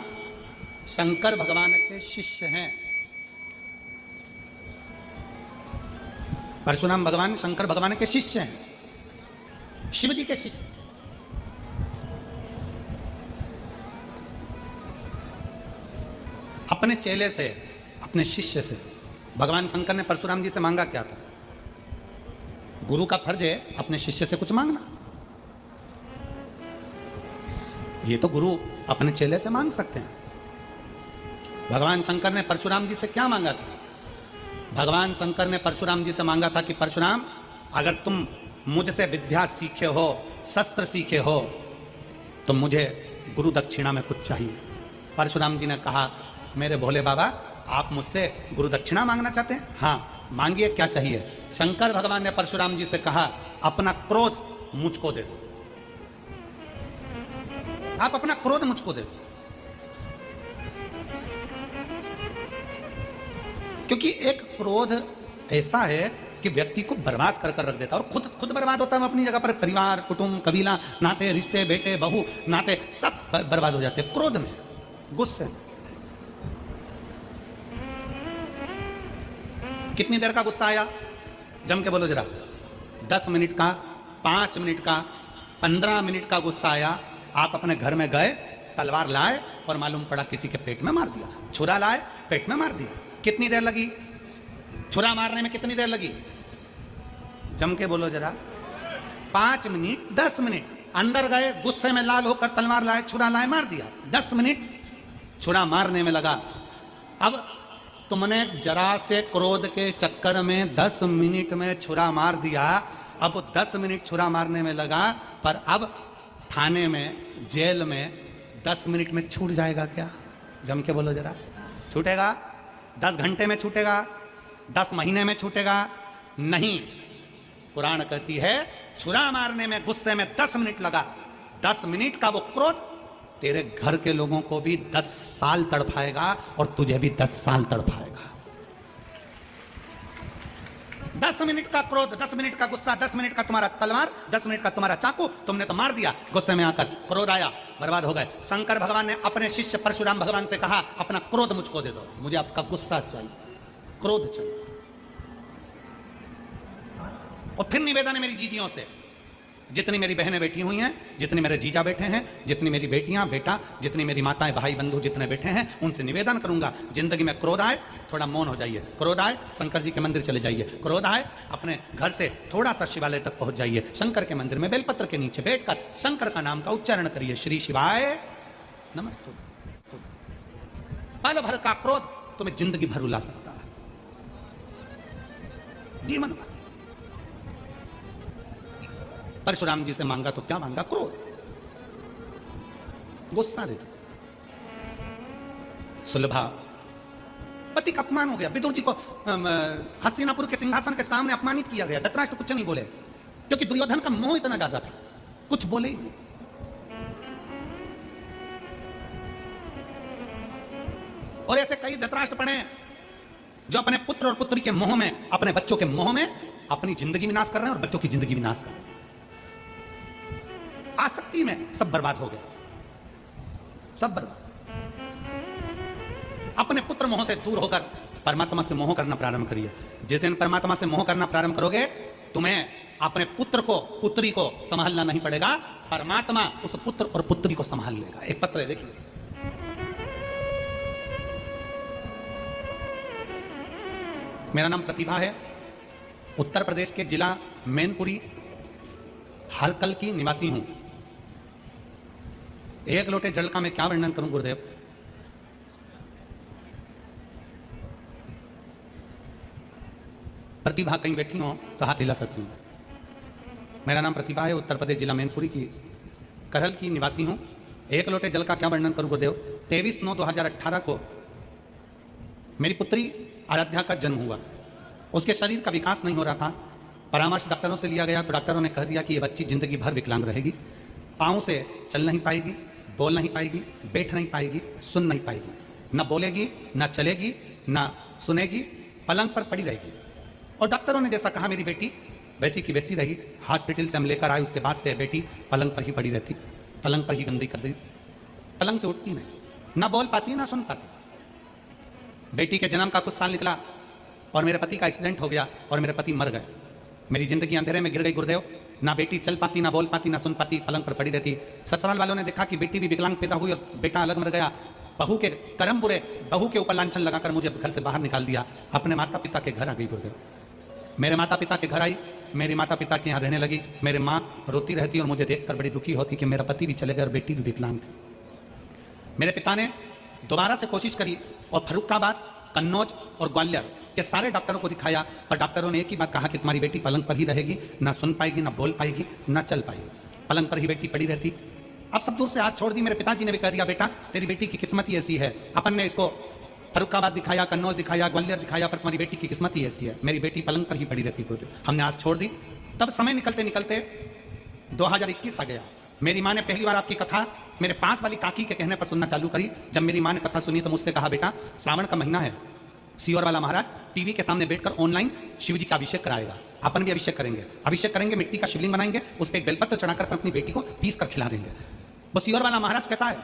[SPEAKER 1] शंकर भगवान के शिष्य हैं। परशुराम भगवान शंकर भगवान के शिष्य हैं, शिव जी के शिष्य। अपने चेले से, अपने शिष्य से भगवान शंकर ने परशुराम जी से मांगा क्या था? गुरु का फर्ज है अपने शिष्य से कुछ मांगना। ये तो गुरु अपने चेले से मांग सकते हैं। भगवान शंकर ने परशुराम जी से क्या मांगा था? भगवान शंकर ने परशुराम जी से मांगा था कि परशुराम, अगर तुम मुझसे विद्या सीखे हो, शस्त्र सीखे हो, तो मुझे गुरु दक्षिणा में कुछ चाहिए। परशुराम जी ने कहा, मेरे भोले बाबा, आप मुझसे गुरु दक्षिणा मांगना चाहते हैं? हाँ, मांगिए, क्या चाहिए? शंकर भगवान ने परशुराम जी से कहा, अपना क्रोध मुझको दे दो। आप अपना क्रोध मुझको दे दो। क्योंकि एक क्रोध ऐसा है कि व्यक्ति को बर्बाद कर कर रख देता है, और खुद बर्बाद होता है अपनी जगह पर। परिवार, कुटुंब, कबीला, नाते, रिश्ते, बेटे, बहू, नाते सब बर्बाद हो जाते हैं क्रोध में, गुस्से में। कितनी देर का गुस्सा आया? जम के बोलो जरा। 10 मिनट का, 5 मिनट का, 15 मिनट का गुस्सा आया। आप अपने घर में गए, तलवार लाए और मालूम पड़ा किसी के पेट में मार दिया। छुरा लाए, पेट में मार दिया। कितनी देर लगी? छुरा मारने में कितनी देर लगी? जम के बोलो जरा। 5 मिनट, 10 मिनट। अंदर गए, गुस्से में लाल होकर तलवार लाए, छुरा लाए, मार दिया। 10 मिनट छुरा मारने में लगा। अब तुमने जरा से क्रोध के चक्कर में 10 मिनट में छुरा मार दिया। अब 10 मिनट छुरा मारने में लगा, पर अब थाने में, जेल में 10 मिनट में छूट जाएगा क्या? जम के बोलो जरा। छूटेगा? 10 घंटे में छूटेगा? 10 महीने में छूटेगा? नहीं। पुराण कहती है, छुरा मारने में, गुस्से में 10 मिनट लगा। 10 मिनट का वो क्रोध तेरे घर के लोगों को भी 10 साल तड़पाएगा और तुझे भी 10 साल तड़पाएगा। 10 मिनट का क्रोध, 10 मिनट का गुस्सा, 10 मिनट का तुम्हारा तलवार, 10 मिनट का तुम्हारा चाकू, तुमने तो मार दिया। गुस्से में आकर क्रोध आया, बर्बाद हो गए। शंकर भगवान ने अपने शिष्य परशुराम भगवान से कहा, अपना क्रोध मुझको दे दो, मुझे आपका गुस्सा चाहिए, क्रोध चाहिए। और फिर निवेदन है मेरी जीजियों से, जितनी मेरी बहनें बैठी हुई हैं, जितने मेरे जीजा बैठे हैं, जितनी मेरी बेटियां, बेटा, जितनी मेरी माताएं, भाई, बंधु जितने बैठे हैं, उनसे निवेदन करूंगा, जिंदगी में क्रोध आए, थोड़ा मौन हो जाइए। क्रोध आए, शंकर जी के मंदिर चले जाइए। क्रोध आए, अपने घर से थोड़ा सा शिवालय तक पहुंच जाइए। शंकर के मंदिर में बेलपत्र के नीचे बैठकर शंकर का नाम का उच्चारण करिए, श्री शिवाय नमस्तु। पल भर का क्रोध तुम्हें जिंदगी भर रुला सकता है, जीवन भर। परशुराम जी से मांगा तो क्या मांगा? क्रोध, गुस्सा दे दो। सुलभा पति का अपमान हो गया, विदुर जी को हस्तिनापुर के सिंहासन के सामने अपमानित किया गया। धृतराष्ट्र कुछ नहीं बोले क्योंकि दुर्योधन का मोह इतना ज्यादा था, कुछ बोले ही नहीं। और ऐसे कई धृतराष्ट्र पड़े हैं जो अपने पुत्र और पुत्री के मोह में, अपने बच्चों के मोह में अपनी जिंदगी विनाश कर रहे हैं और बच्चों की जिंदगी विनाश कर रहे हैं। आसक्ति में सब बर्बाद हो गया, सब बर्बाद। अपने पुत्र मोह से दूर होकर परमात्मा से मोह करना प्रारंभ करिए। जिस दिन परमात्मा से मोह करना प्रारंभ करोगे, तुम्हें अपने पुत्र को, पुत्री को संभालना नहीं पड़ेगा, परमात्मा उस पुत्र और पुत्री को संभाल लेगा। एक पत्र है, देखिए। मेरा नाम प्रतिभा है, उत्तर प्रदेश के जिला मैनपुरी हरकल की निवासी हूं। एक लोटे जल का मैं क्या वर्णन करूं गुरुदेव। प्रतिभा कहीं बैठी हो तो हाथ हिला सकती हूं। मेरा नाम प्रतिभा है, उत्तर प्रदेश जिला मैनपुरी की करहल की निवासी हूं। एक लोटे जल का क्या वर्णन करूं गुरुदेव। 23/9/2018 को मेरी पुत्री आराध्या का जन्म हुआ। उसके शरीर का विकास नहीं हो रहा था। परामर्श डॉक्टरों से लिया गया तो डॉक्टरों ने कह दिया कि ये बच्ची जिंदगी भर विकलांग रहेगी। पाँव से चल नहीं पाएगी, बोल नहीं पाएगी, बैठ नहीं पाएगी, सुन नहीं पाएगी, न बोलेगी, न चलेगी, न सुनेगी, पलंग पर पड़ी रहेगी। और डॉक्टरों ने जैसा कहा मेरी बेटी वैसी की वैसी रही। हॉस्पिटल से हम लेकर आए, उसके बाद से बेटी पलंग पर ही पड़ी रहती, पलंग पर ही गंदी कर दी, पलंग से उठती नहीं, ना बोल पाती ना सुन पाती। बेटी के जन्म का कुछ साल निकला और मेरे पति का एक्सीडेंट हो गया और मेरे पति मर गए। मेरी जिंदगी अंधेरे में गिर गई गुरुदेव। ना बेटी चल पाती, ना बोल पाती, ना सुन पाती, पलंग पर पड़ी रहती। ससुराल वालों ने देखा कि बेटी भी विकलांग पैदा हुई और बेटा अलग मर गया। बहू के कर्म बुरे, बहू के ऊपर लांछन लगाकर मुझे घर से बाहर निकाल दिया। अपने माता पिता के घर आ गई गुरुदेव। मेरे माता पिता के घर आई, मेरे माता पिता के यहाँ रहने लगी। मेरे माँ रोती रहती और मुझे देखकर बड़ी दुखी होती कि मेरा पति भी चले गए और बेटी भी विकलांग थी। मेरे पिता ने दोबारा से कोशिश करी और फर्रुखाबाद, कन्नौज और ग्वालियर के सारे डॉक्टरों को दिखाया, पर डॉक्टरों ने एक ही बात कहा कि तुम्हारी बेटी पलंग पर ही रहेगी, ना सुन पाएगी, ना बोल पाएगी, ना चल पाएगी, पलंग पर ही बेटी पड़ी रहती। अब सब दूर से आस छोड़ दी। मेरे पिताजी ने भी कह दिया बेटा तेरी बेटी की किस्मत ही ऐसी है। अपन ने इसको फर्रुखाबाद दिखाया, कन्नौज दिखाया, ग्वालियर दिखाया, पर तुम्हारी बेटी की किस्मत ही ऐसी है। मेरी बेटी पलंग पर ही पड़ी रहती। हमने आस छोड़ दी। तब समय निकलते निकलते 2021 आ गया। मेरी माँ ने पहली बार आपकी कथा मेरे पास वाली काकी के कहने पर सुनना चालू करी। जब मेरी माँ ने कथा सुनी तो मुझसे कहा बेटा श्रावण का महीना है, सियोर वाला महाराज टीवी के सामने बैठकर ऑनलाइन शिव जी का अभिषेक कराएगा, अपन भी अभिषेक करेंगे। अभिषेक करेंगे, मिट्टी का शिवलिंग बनाएंगे, उस पर एक बेलपत्र चढ़ाकर अपनी बेटी को पीस कर खिला देंगे। वो सियोर वाला महाराज कहता है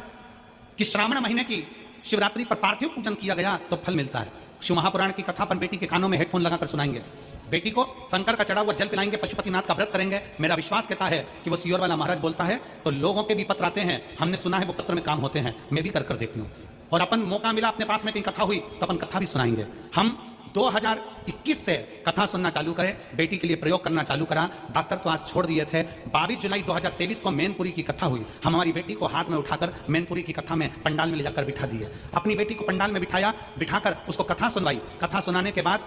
[SPEAKER 1] कि श्रावण महीने की शिवरात्रि पर पार्थिव पूजन किया गया तो फल मिलता है। शिव महापुराण की कथा अपन बेटी के कानों में हेडफोन लगाकर सुनाएंगे, बेटी को शंकर का चढ़ा हुआ जल पिलाएंगे, पशुपतिनाथ का व्रत करेंगे। मेरा विश्वास कहता है कि वो सियोर वाला महाराज बोलता है तो लोगों के भी पत्र आते हैं। हमने सुना है वो पत्र में काम होते हैं, मैं भी कर देखती हूँ। और अपन मौका मिला अपने पास में कहीं कथा हुई तो अपन कथा भी सुनाएंगे। हम 2021 से कथा सुनना चालू करें, बेटी के लिए प्रयोग करना चालू करा। डॉक्टर तो आज छोड़ दिए थे। 22 जुलाई 2023 को मैनपुरी की कथा हुई। हम हमारी बेटी को हाथ में उठाकर मैनपुरी की कथा में पंडाल में ले जाकर बिठा दिए। अपनी बेटी को पंडाल में बिठाया, बिठाकर उसको कथा सुनवाई। कथा सुनाने के बाद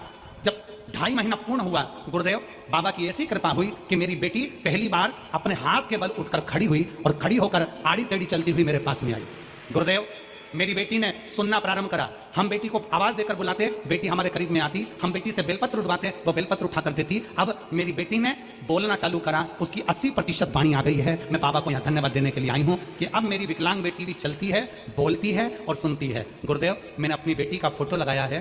[SPEAKER 1] जब 2.5 महीना पूर्ण हुआ, गुरुदेव बाबा की ऐसी कृपा हुई कि मेरी बेटी पहली बार अपने हाथ के बल उठकर खड़ी हुई और खड़ी होकर आड़ी टेढ़ी चलती हुई मेरे पास में आई। गुरुदेव मेरी बेटी ने सुनना प्रारंभ करा। हम बेटी को आवाज देकर बुलाते, बेटी हमारे करीब में आती। हम बेटी से बेलपत्र उठवाते, वो बेलपत्र उठाकर देती। अब मेरी बेटी ने बोलना चालू करा, उसकी 80% वाणी आ गई है। मैं बाबा को यहाँ धन्यवाद देने के लिए आई हूँ कि अब मेरी विकलांग बेटी भी चलती है, बोलती है और सुनती है। गुरुदेव मैंने अपनी बेटी का फोटो लगाया है,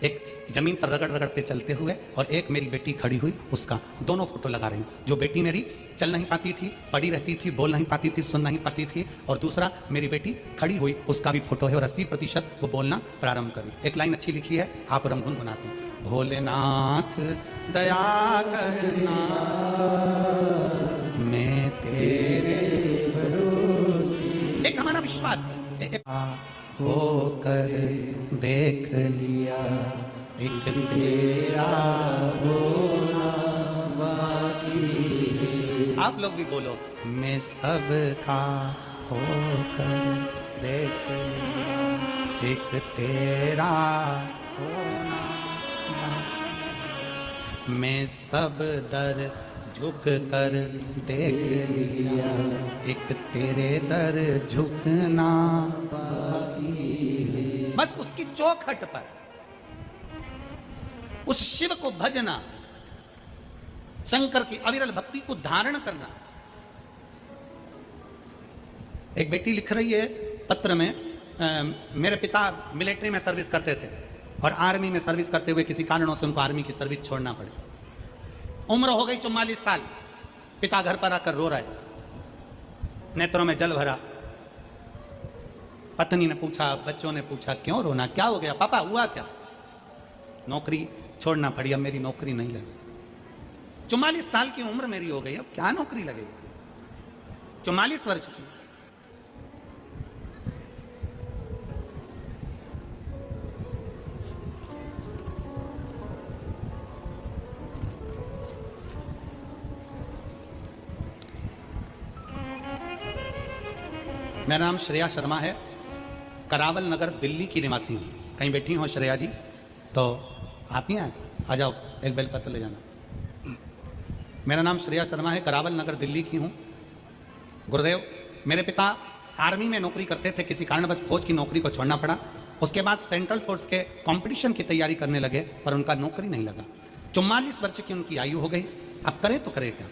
[SPEAKER 1] एक जमीन पर रगड़ रगड़ते चलते हुए और एक मेरी बेटी खड़ी हुई, उसका दोनों फोटो लगा रही हूँ। जो बेटी मेरी चल नहीं पाती थी, पड़ी रहती थी, बोल नहीं पाती थी, सुन नहीं पाती थी, और दूसरा मेरी बेटी खड़ी हुई, उसका भी फोटो है और 80% वो बोलना प्रारंभ करी। एक लाइन अच्छी लिखी है, आप और हम गुनगुनाते हैं। भोलेनाथ दया करना मैं तेरे भरोसे। एक हमारा विश्वास होकर देख लिया, एक तेरा होना बाकी। आप लोग भी बोलो, मैं सबका होकर देख लिया, एक तेरा होना बाकी। मैं सब दर झुक कर देख लिया, एक तेरे दर झुकना बाकी। बस उसकी चौखट पर उस शिव को भजना, शंकर की अविरल भक्ति को धारण करना। एक बेटी लिख रही है पत्र में, मेरे पिता मिलिट्री में सर्विस करते थे और आर्मी में सर्विस करते हुए किसी कारणों से उनको आर्मी की सर्विस छोड़ना पड़ी। उम्र हो गई 44 साल, पिता घर पर आकर रो रहे, नेत्रों में जल भरा। पत्नी ने पूछा, बच्चों ने पूछा, क्यों रोना, क्या हो गया पापा, हुआ क्या? नौकरी छोड़ना पड़ी, अब मेरी नौकरी नहीं लगी। 44 साल की उम्र मेरी हो गई, अब क्या नौकरी लगेगी? 44 वर्ष की। मेरा नाम श्रेया शर्मा है, करावल नगर दिल्ली की निवासी हूँ। कहीं बैठी हो श्रेया जी? तो आप ही आए, आ जाओ, एक बेलपत्र ले जाना। मेरा नाम श्रेया शर्मा है, करावल नगर दिल्ली की हूँ। गुरुदेव, मेरे पिता आर्मी में नौकरी करते थे, किसी कारणवश फौज की नौकरी को छोड़ना पड़ा। उसके बाद सेंट्रल फोर्स के कंपटीशन की तैयारी करने लगे, पर उनका नौकरी नहीं लगा। 44 वर्ष की उनकी आयु हो गई। अब करे तो करे क्या?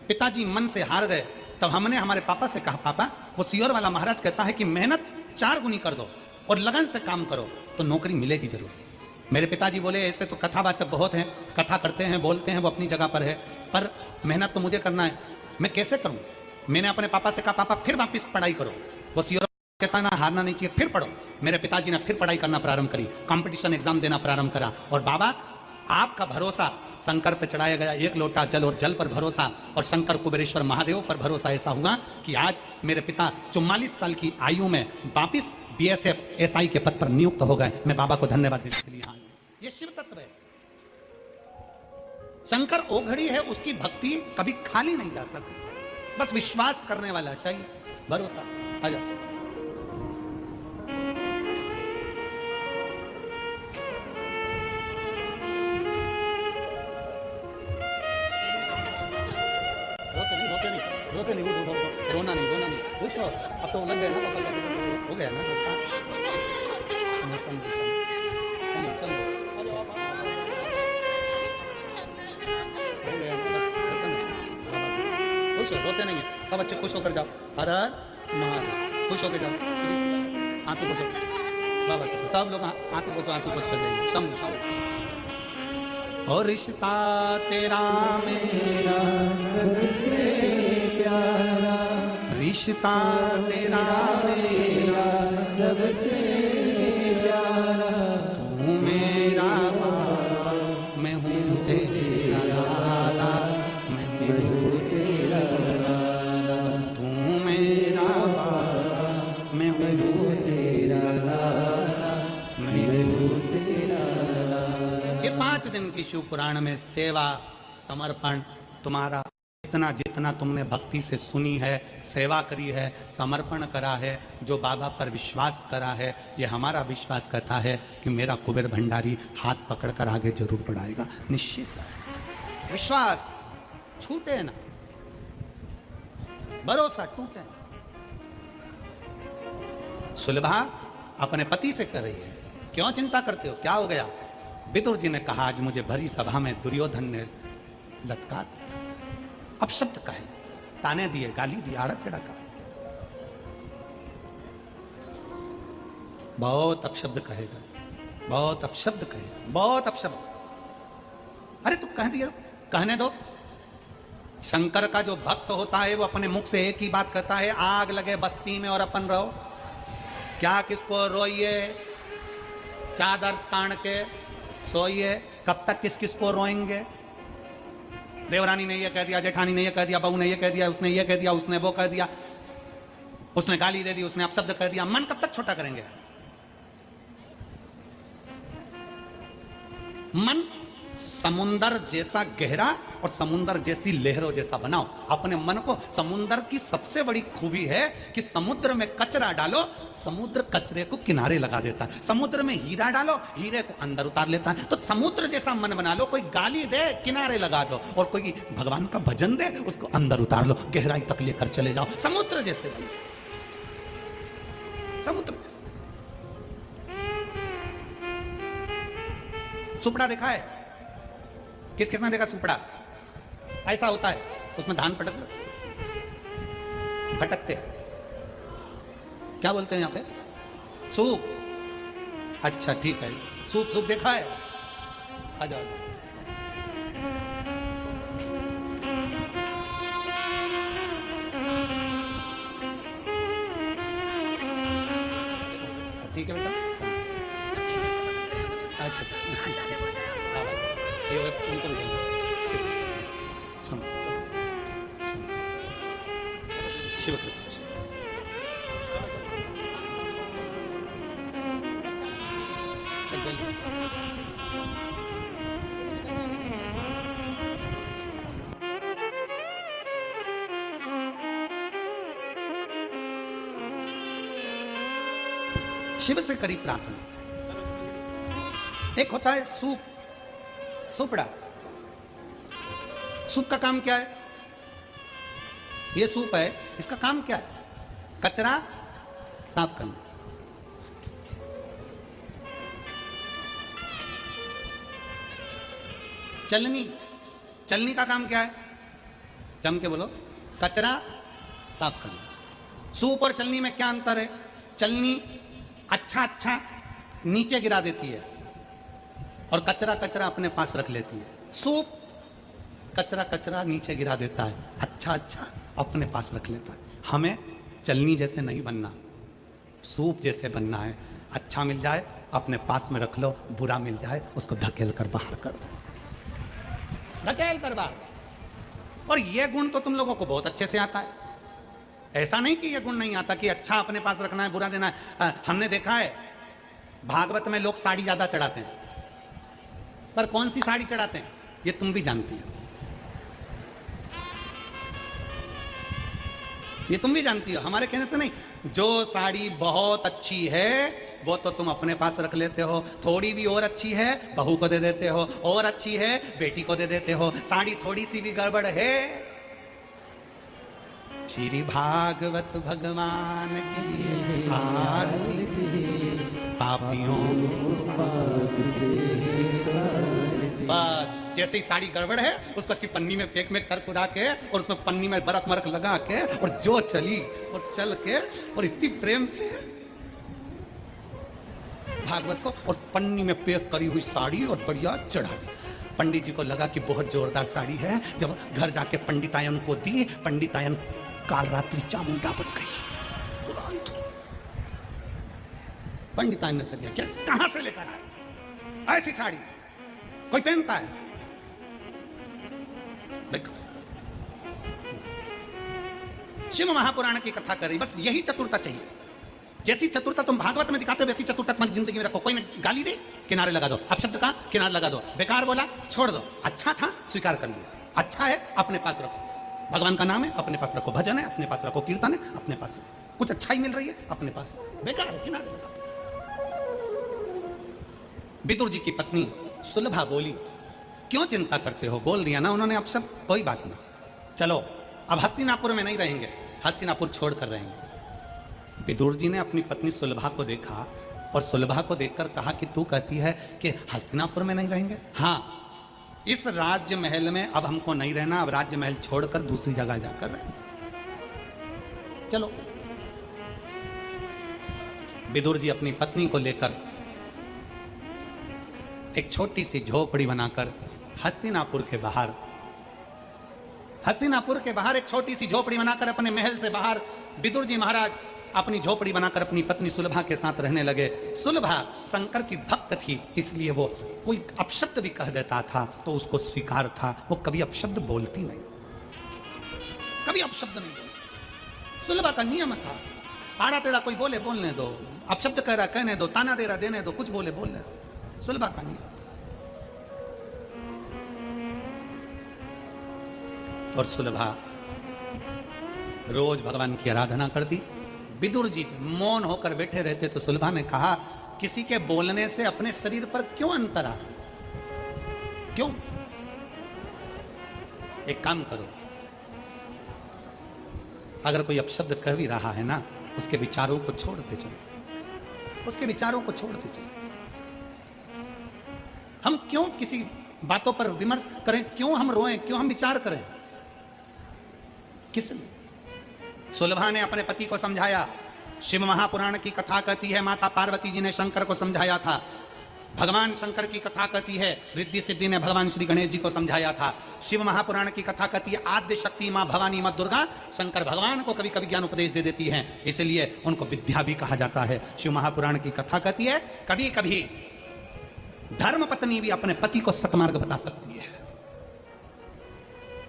[SPEAKER 1] पिताजी मन से हार गए। तब हमने हमारे पापा से कहा, पापा, वो सियोर वाला महाराज कहता है कि मेहनत 4 गुनी कर दो और लगन से काम करो तो नौकरी मिलेगी जरूर। मेरे पिताजी बोले, ऐसे तो कथावाचक बहुत हैं, कथा करते हैं, बोलते हैं, वो अपनी जगह पर है, पर मेहनत तो मुझे करना है, मैं कैसे करूं? मैंने अपने पापा से कहा, पापा फिर वापिस पढ़ाई करो। वो सियोर कहता ना, हारना नहीं चाहिए, फिर पढ़ो। मेरे पिताजी ने फिर पढ़ाई करना प्रारंभ करी, कंपटीशन एग्जाम देना प्रारंभ करा। और बाबा, आपका भरोसा शंकर पर चढ़ाया गया, 1 लोटा जल, और जल पर भरोसा, और शंकर कुबेरेश्वर महादेव पर भरोसा ऐसा हुआ कि आज मेरे पिता 44 साल की आयु में वापिस BSF SI के पद पर नियुक्त हो गए। मैं बाबा को धन्यवाद देने के लिए यहाँ। ये शिव तत्व है। शंकर ओ घड़ी है, उसकी भक्ति कभी खाली नहीं जा सकती, बस विश्वास करने वाला चाहिए, भरोसा। आ जाओ। रोते नहीं, रोना नहीं, खुश हो। अब तो लग गए ना, हो गया ना, खुश हो, रोते नहीं है। सब अच्छे खुश होकर जाओ, हर हर महादेव, खुश होकर जाओ। आंसू पोछो बाबा, सब लोग आंसू पोछो, आंसू पोछ कर जाइए, समझो। और रिश्ता तेरा मेरा
[SPEAKER 2] सबसे प्यारा,
[SPEAKER 1] रिश्ता तेरा मेरा
[SPEAKER 2] सबसे प्यारा,
[SPEAKER 1] तू मेरा बाबा, मैं हूँ तेरा लाला, मैं हूँ
[SPEAKER 2] तेरा लाला,
[SPEAKER 1] तू मेरा बाबा, मैं हूँ
[SPEAKER 2] तेरा लाला, मैं हूँ तेरा लाला।
[SPEAKER 1] ये 5 दिन की शिव पुराण में सेवा समर्पण तुम्हारा, जितना जितना तुमने भक्ति से सुनी है, सेवा करी है, समर्पण करा है, जो बाबा पर विश्वास करा है, ये हमारा विश्वास करता है कि मेरा कुबेर भंडारी हाथ पकड़कर आगे जरूर बढ़ाएगा। निश्चित विश्वास छूटे ना, भरोसा टूटे। सुलभा अपने पति से कर रही है, क्यों चिंता करते हो, क्या हो गया? विदुर जी ने कहा, आज मुझे भरी सभा में दुर्योधन ने लत्कार दिया, अपशब्द कहे, ताने दिए, गाली दी, आड़ा टेढ़ा कहा, बहुत अपशब्द कहेगा, बहुत अपशब्द कहेगा, बहुत अपशब्द। अरे तू कह दिया, कहने दो। शंकर का जो भक्त होता है वो अपने मुख से एक ही बात कहता है, आग लगे बस्ती में और अपन रहो। क्या किसको रोइए, चादर तान के सोइए, कब तक किस किस को रोएंगे? देवरानी ने ये कह दिया, जेठानी ने ये कह दिया, बहू ने ये कह दिया, उसने ये कह दिया, उसने वो कह दिया, उसने गाली दे दी, उसने अपशब्द कह दिया, मन कब तक छोटा करेंगे? मन समुंदर जैसा गहरा और समुंदर जैसी लहरों जैसा बनाओ अपने मन को। समुंदर की सबसे बड़ी खूबी है कि समुद्र में कचरा डालो, समुद्र कचरे को किनारे लगा देता है। समुद्र में हीरा डालो, हीरे को अंदर उतार लेता है। तो समुद्र जैसा मन बना लो, कोई गाली दे किनारे लगा दो, और कोई भगवान का भजन दे उसको अंदर उतार लो, गहराई तक लेकर चले जाओ। समुद्र जैसे बन, समुद्र जैसे। सुपड़ा देखा है? किस किसने देखा सुपड़ा? ऐसा होता है, उसमें धान फटकते हैं। क्या बोलते हैं यहां पे? सूप। अच्छा ठीक है, सूप सूप देखा है? आ जाओ। ठीक है बेटा। अच्छा अच्छा, हाँ भाई, ये उनको भी देंगे। सुनो, शिव कृपा। शिव से करी प्रार्थना। एक होता है सूप, सुपड़ा। सूप का काम क्या है? ये सूप है, इसका काम क्या है? कचरा साफ करना। चलनी, चलनी का काम क्या है? जम के बोलो। कचरा साफ करना। सूप और चलनी में क्या अंतर है? चलनी अच्छा अच्छा नीचे गिरा देती है और कचरा कचरा अपने पास रख लेती है। सूप कचरा कचरा नीचे गिरा देता है, अच्छा अच्छा अपने पास रख लेता है। हमें चलनी जैसे नहीं बनना, सूप जैसे बनना है। अच्छा मिल जाए अपने पास में रख लो, बुरा मिल जाए उसको धकेल कर बाहर कर दो, धकेल कर बाहर। और ये गुण तो तुम लोगों को बहुत अच्छे से आता है। ऐसा नहीं कि ये गुण नहीं आता कि अच्छा अपने पास रखना है, बुरा देना है। हमने देखा है भागवत में लोग साड़ी ज्यादा चढ़ाते हैं, पर कौन सी साड़ी चढ़ाते हैं ये तुम भी जानती हो, ये तुम भी जानती हो, हमारे कहने से नहीं। जो साड़ी बहुत अच्छी है वो तो तुम अपने पास रख लेते हो, थोड़ी भी और अच्छी है बहू को दे देते हो, और अच्छी है बेटी को दे देते हो। साड़ी थोड़ी सी भी गड़बड़ है, श्री भागवत भगवान की आरती, पापियों बस। जैसे ही साड़ी गड़बड़ है उसको अच्छी पन्नी में फेंक में कर कुड़ा के और उसमें पन्नी में बरक मरक लगा के और जो चली और चल के और इतनी प्रेम से भागवत को और पन्नी में पैक करी हुई साड़ी और बढ़िया चढ़ा दी। पंडित जी को लगा कि बहुत जोरदार साड़ी है। जब घर जाके पंडितायन को दी, पंडितायन काल रात्रि चामुंडा बन गई तुरंत। पंडितायन ने कह दिया क्या कहां से लेकर आए ऐसी साड़ी, कोई पहनता है? शिव महापुराण की कथा कर रही, बस यही चतुरता चाहिए। जैसी चतुरता तुम भागवत में दिखाते हो वैसी चतुरता तुम्हारी जिंदगी में रखो। कोई ने गाली दे किनारे लगा दो, अपशब्द कहा किनारे लगा दो, बेकार बोला छोड़ दो, अच्छा था स्वीकार कर लिया, अच्छा है अपने पास रखो, भगवान का नाम है अपने पास रखो, भजन है अपने पास रखो, कीर्तन है अपने पास रखो, कुछ अच्छाई मिल रही है अपने पास, बेकार है किनारे लगा दो। विदुर जी की पत्नी सुलभा बोली क्यों चिंता करते हो? बोल दिया ना उन्होंने अपशब्द, कोई बात नहीं, चलो अब हस्तिनापुर में नहीं रहेंगे, हस्तिनापुर छोड़कर रहेंगे। विदुर जी ने अपनी पत्नी सुलभा को देखा और सुलभा को देखकर कहा कि तू कहती है कि हस्तिनापुर में नहीं रहेंगे? हाँ, इस राज्य महल में अब हमको नहीं रहना, अब राज्य महल छोड़कर दूसरी जगह जाकर रहेंगे। चलो। विदुर जी अपनी पत्नी को लेकर एक छोटी सी झोपड़ी बनाकर हस्तिनापुर के बाहर एक छोटी सी झोपड़ी बनाकर अपने महल से बाहर विदुर जी महाराज अपनी झोपड़ी बनाकर अपनी पत्नी सुलभा के साथ रहने लगे। सुलभा शंकर की भक्त थी, इसलिए वो कोई अपशब्द भी कह देता था तो उसको स्वीकार था, वो कभी अपशब्द बोलती नहीं, कभी अपशब्द नहीं बोलती। सुलभा का नियम था, आड़ा टेढ़ा कोई बोले बोलने दो, अपशब्द कह रहा कहने दो, ताना दे रहा देने दो, कुछ बोले बोलने दो, सुलभा का नियम। और सुलभा रोज भगवान की आराधना करती। विदुर जी मौन होकर बैठे रहते तो सुलभा ने कहा किसी के बोलने से अपने शरीर पर क्यों अंतर आ, क्यों? एक काम करो, अगर कोई अपशब्द कह भी रहा है ना, उसके विचारों को छोड़ते चलो, उसके विचारों को छोड़ते चलो। हम क्यों किसी बातों पर विमर्श करें, क्यों हम रोएं, क्यों हम विचार करें, किस लिए? सुलभा ने अपने पति को समझाया। शिव महापुराण की कथा कहती है माता पार्वती जी ने शंकर को समझाया था। भगवान शंकर की कथा कहती है रिद्धि सिद्धि ने भगवान श्री गणेश जी को समझाया था। शिव महापुराण की कथा कहती है आद्य शक्ति मां भवानी मां दुर्गा शंकर भगवान को कभी कभी ज्ञान उपदेश दे देती हैं, इसलिए उनको विद्या भी कहा जाता है। शिव महापुराण की कथा कहती है कभी कभी धर्म पत्नी भी अपने पति को सतमार्ग बता सकती है,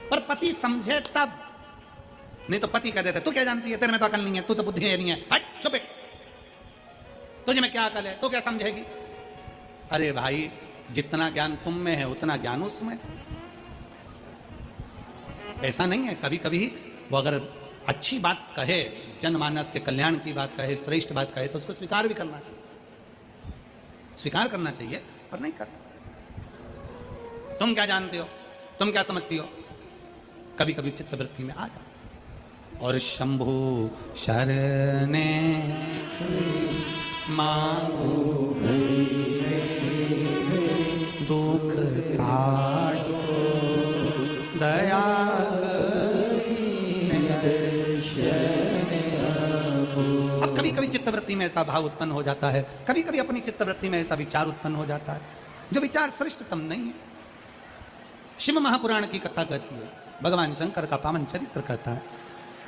[SPEAKER 1] पर पति समझे तब, नहीं तो पति कह देते तू क्या जानती है, तेरे में तो अकल नहीं है, तू तो बुद्धि नहीं है, हट चुप, तुझे में क्या अकल है, तू क्या समझेगी। अरे भाई जितना ज्ञान तुम में है उतना ज्ञान उसमें। ऐसा नहीं है, कभी कभी वो अगर अच्छी बात कहे, जनमानस के कल्याण की बात कहे, श्रेष्ठ बात कहे, तो उसको स्वीकार भी करना चाहिए, स्वीकार करना चाहिए, पर नहीं करना। तुम क्या जानते हो, तुम क्या समझती हो, कभी कभी चित्तवृत्ति में आ जाता। और शंभु शरणे मांगो दुख काटो दया अब कभी कभी चित्तवृत्ति में ऐसा भाव उत्पन्न हो जाता है, कभी कभी अपनी चित्तवृत्ति में ऐसा विचार उत्पन्न हो जाता है जो विचार श्रेष्ठतम नहीं है। शिव महापुराण की कथा कहती है, भगवान शंकर का पावन चरित्र कहता है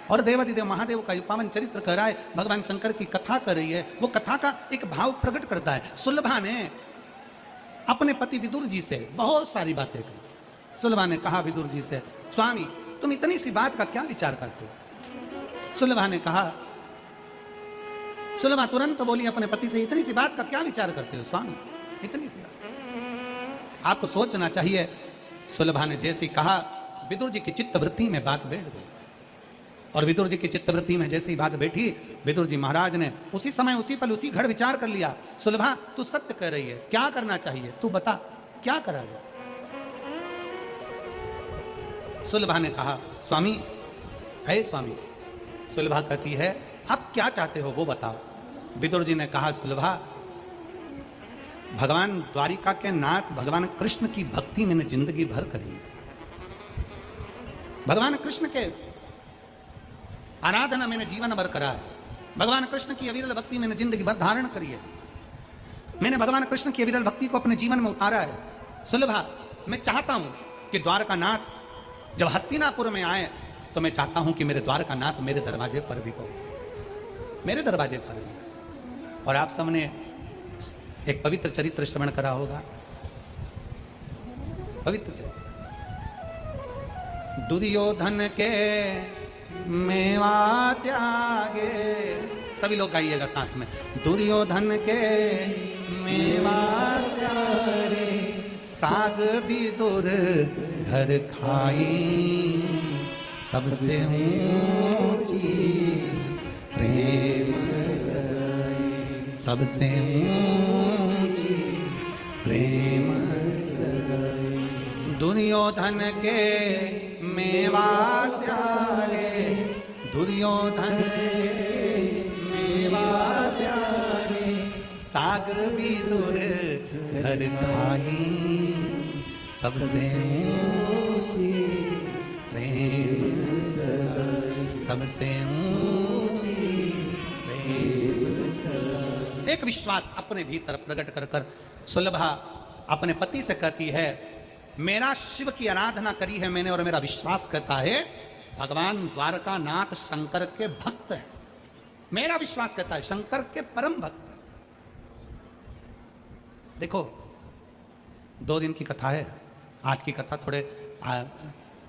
[SPEAKER 1] और देवादिदेव महादेव का पावन चरित्र कह रहा है, भगवान शंकर की कथा कर रही है, वो कथा का एक भाव प्रकट करता है। सुलभा ने अपने पति विदुर जी से बहुत सारी बातें कही। सुलभा ने कहा विदुर जी से, स्वामी तुम इतनी सी बात का क्या विचार करते हो। सुलभा ने कहा, सुलभा तुरंत बोली अपने पति से, इतनी सी बात का क्या विचार करते हो स्वामी, इतनी सी बात, आपको सोचना चाहिए। सुलभा ने जैसे ही कहा विदुर जी की चित्तवृत्ति में बात बैठ गई और विदुर जी की चित्तवृत्ति में जैसे ही बात बैठी, विदुर जी महाराज ने उसी समय उसी पल उसी घड़ विचार कर लिया, सुलभा तू सत्य कह रही है, क्या करना चाहिए तू बता, क्या करा जाए। सुलभा ने कहा, स्वामी है स्वामी। सुलभा कहती है आप क्या चाहते हो वो बताओ। विदुर जी ने कहा, सुलभा भगवान द्वारिका के नाथ भगवान कृष्ण की भक्ति मैंने जिंदगी भर करी है, भगवान कृष्ण के आराधना मैंने जीवन भर करा है, भगवान कृष्ण की अविरल भक्ति मैंने जिंदगी भर धारण करी है, मैंने भगवान कृष्ण की अविरल भक्ति को अपने जीवन में उतारा है। सुलभा मैं चाहता हूं कि द्वारका नाथ जब हस्तिनापुर में आए तो मैं चाहता हूं कि मेरे द्वारका नाथ मेरे दरवाजे पर भी पहुंचे, मेरे दरवाजे पर भी। और आप सबने एक पवित्र चरित्र श्रवण करा होगा, पवित्र चरित्र दुर्योधन के मेवा त्यागे, सभी लोग गाइएगा साथ में, दुर्योधन के मेवा त्यागे साग भी दूर घर खाई, सबसे ऊंची प्रेम सगाई, सबसे ऊंची प्रेम सगाई। दुर्योधन के मेवा त्यागे, दुर्योधन मेवा त्यागे साग भी दूर घर खाई, सबसे ऊंची प्रेम सगाई, सबसे ऊंची प्रेम सगाई। एक विश्वास अपने भीतर प्रकट कर कर सुलभा अपने पति से कहती है, मेरा शिव की आराधना करी है मैंने और मेरा विश्वास कहता है भगवान द्वारका नाथ शंकर के भक्त है, मेरा विश्वास कहता है शंकर के परम भक्त है। देखो 2 दिन की कथा है, आज की कथा थोड़े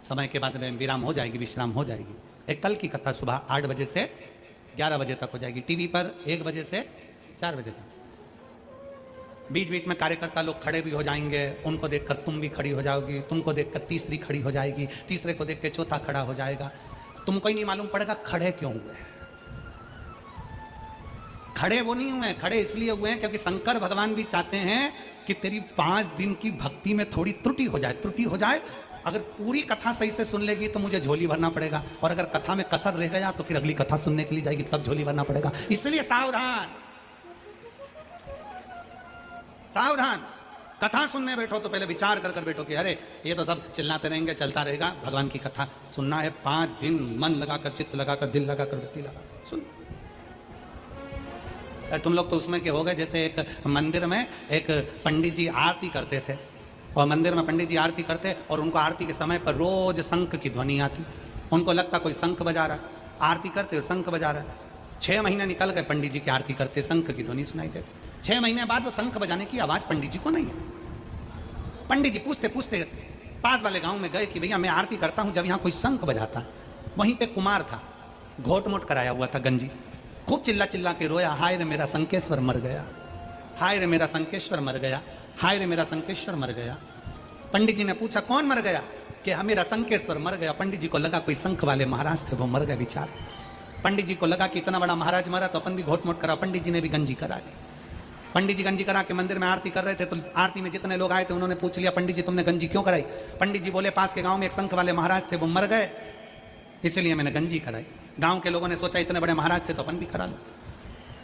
[SPEAKER 1] समय के बाद में विराम हो जाएगी, विश्राम हो जाएगी। एक कल की कथा सुबह 8 बजे से 11 बजे तक हो जाएगी, टीवी पर 1 बजे से 4 बजे तक। बीच बीच में कार्यकर्ता लोग खड़े भी हो जाएंगे, उनको देखकर तुम भी खड़ी हो जाओगी, तुमको देखकर तीसरी खड़ी हो जाएगी, तीसरे को देख के चौथा खड़ा हो जाएगा, तुमको ही नहीं मालूम पड़ेगा खड़े क्यों हुए। खड़े वो नहीं हुए, खड़े इसलिए हुए हैं क्योंकि शंकर भगवान भी चाहते हैं कि तेरी 5 दिन की भक्ति में थोड़ी त्रुटि हो जाए, त्रुटि हो जाए। अगर पूरी कथा सही से सुन लेगी तो मुझे झोली भरना पड़ेगा, और अगर कथा में कसर रह गया तो फिर अगली कथा सुनने के लिए जाएगी, तब झोली भरना पड़ेगा। इसलिए सावधान, सावधान। कथा सुनने बैठो तो पहले विचार कर कर बैठो कि अरे ये तो सब चिल्लाते रहेंगे, चलता रहेगा। भगवान की कथा सुनना है 5 दिन मन लगाकर, चित्त लगाकर, दिल लगाकर, वृत्ति लगाकर सुन। तुम लोग तो उसमें के हो गए जैसे एक मंदिर में एक पंडित जी आरती करते थे, और मंदिर में पंडित जी आरती करते और उनको आरती के समय पर रोज शंख की ध्वनि आती। उनको लगता कोई शंख बजा रहा है, आरती करते शंख बजा रहा है। 6 महीने निकल गए पंडित जी की आरती करते, शंख की ध्वनि सुनाई देती। 6 महीने बाद वो शंख बजाने की आवाज पंडित जी को नहीं है। पंडित जी पूछते पूछते पास वाले गांव में गए कि भैया मैं आरती करता हूं जब यहाँ कोई शंख बजाता। वहीं पे कुमार था, घोट मोट कराया हुआ था गंजी, खूब चिल्ला चिल्ला के रोया, हाय रे मेरा शंकेश्वर मर गया, हाय रे मेरा शंकेश्वर मर गया, हाय रे मेरा शंकेश्वर मर गया। पंडित जी ने पूछा कौन मर गया? कि मेरा शंकेश्वर मर गया। पंडित जी को लगा कोई शंख वाले महाराज थे, वो मर गए बेचारे। पंडित जी को लगा कि इतना बड़ा महाराज मरा तो अपन भी घोट मोट करा। पंडित जी ने भी गंजी करा ली। पंडित जी गंजी करा के मंदिर में आरती कर रहे थे, तो आरती में जितने लोग आए थे उन्होंने पूछ लिया पंडित जी तुमने गंजी क्यों कराई? पंडित जी बोले पास के गांव में एक शंख वाले महाराज थे, वो मर गए, इसलिए मैंने गंजी कराई। गांव के लोगों ने सोचा इतने बड़े महाराज थे तो अपन भी करा लो।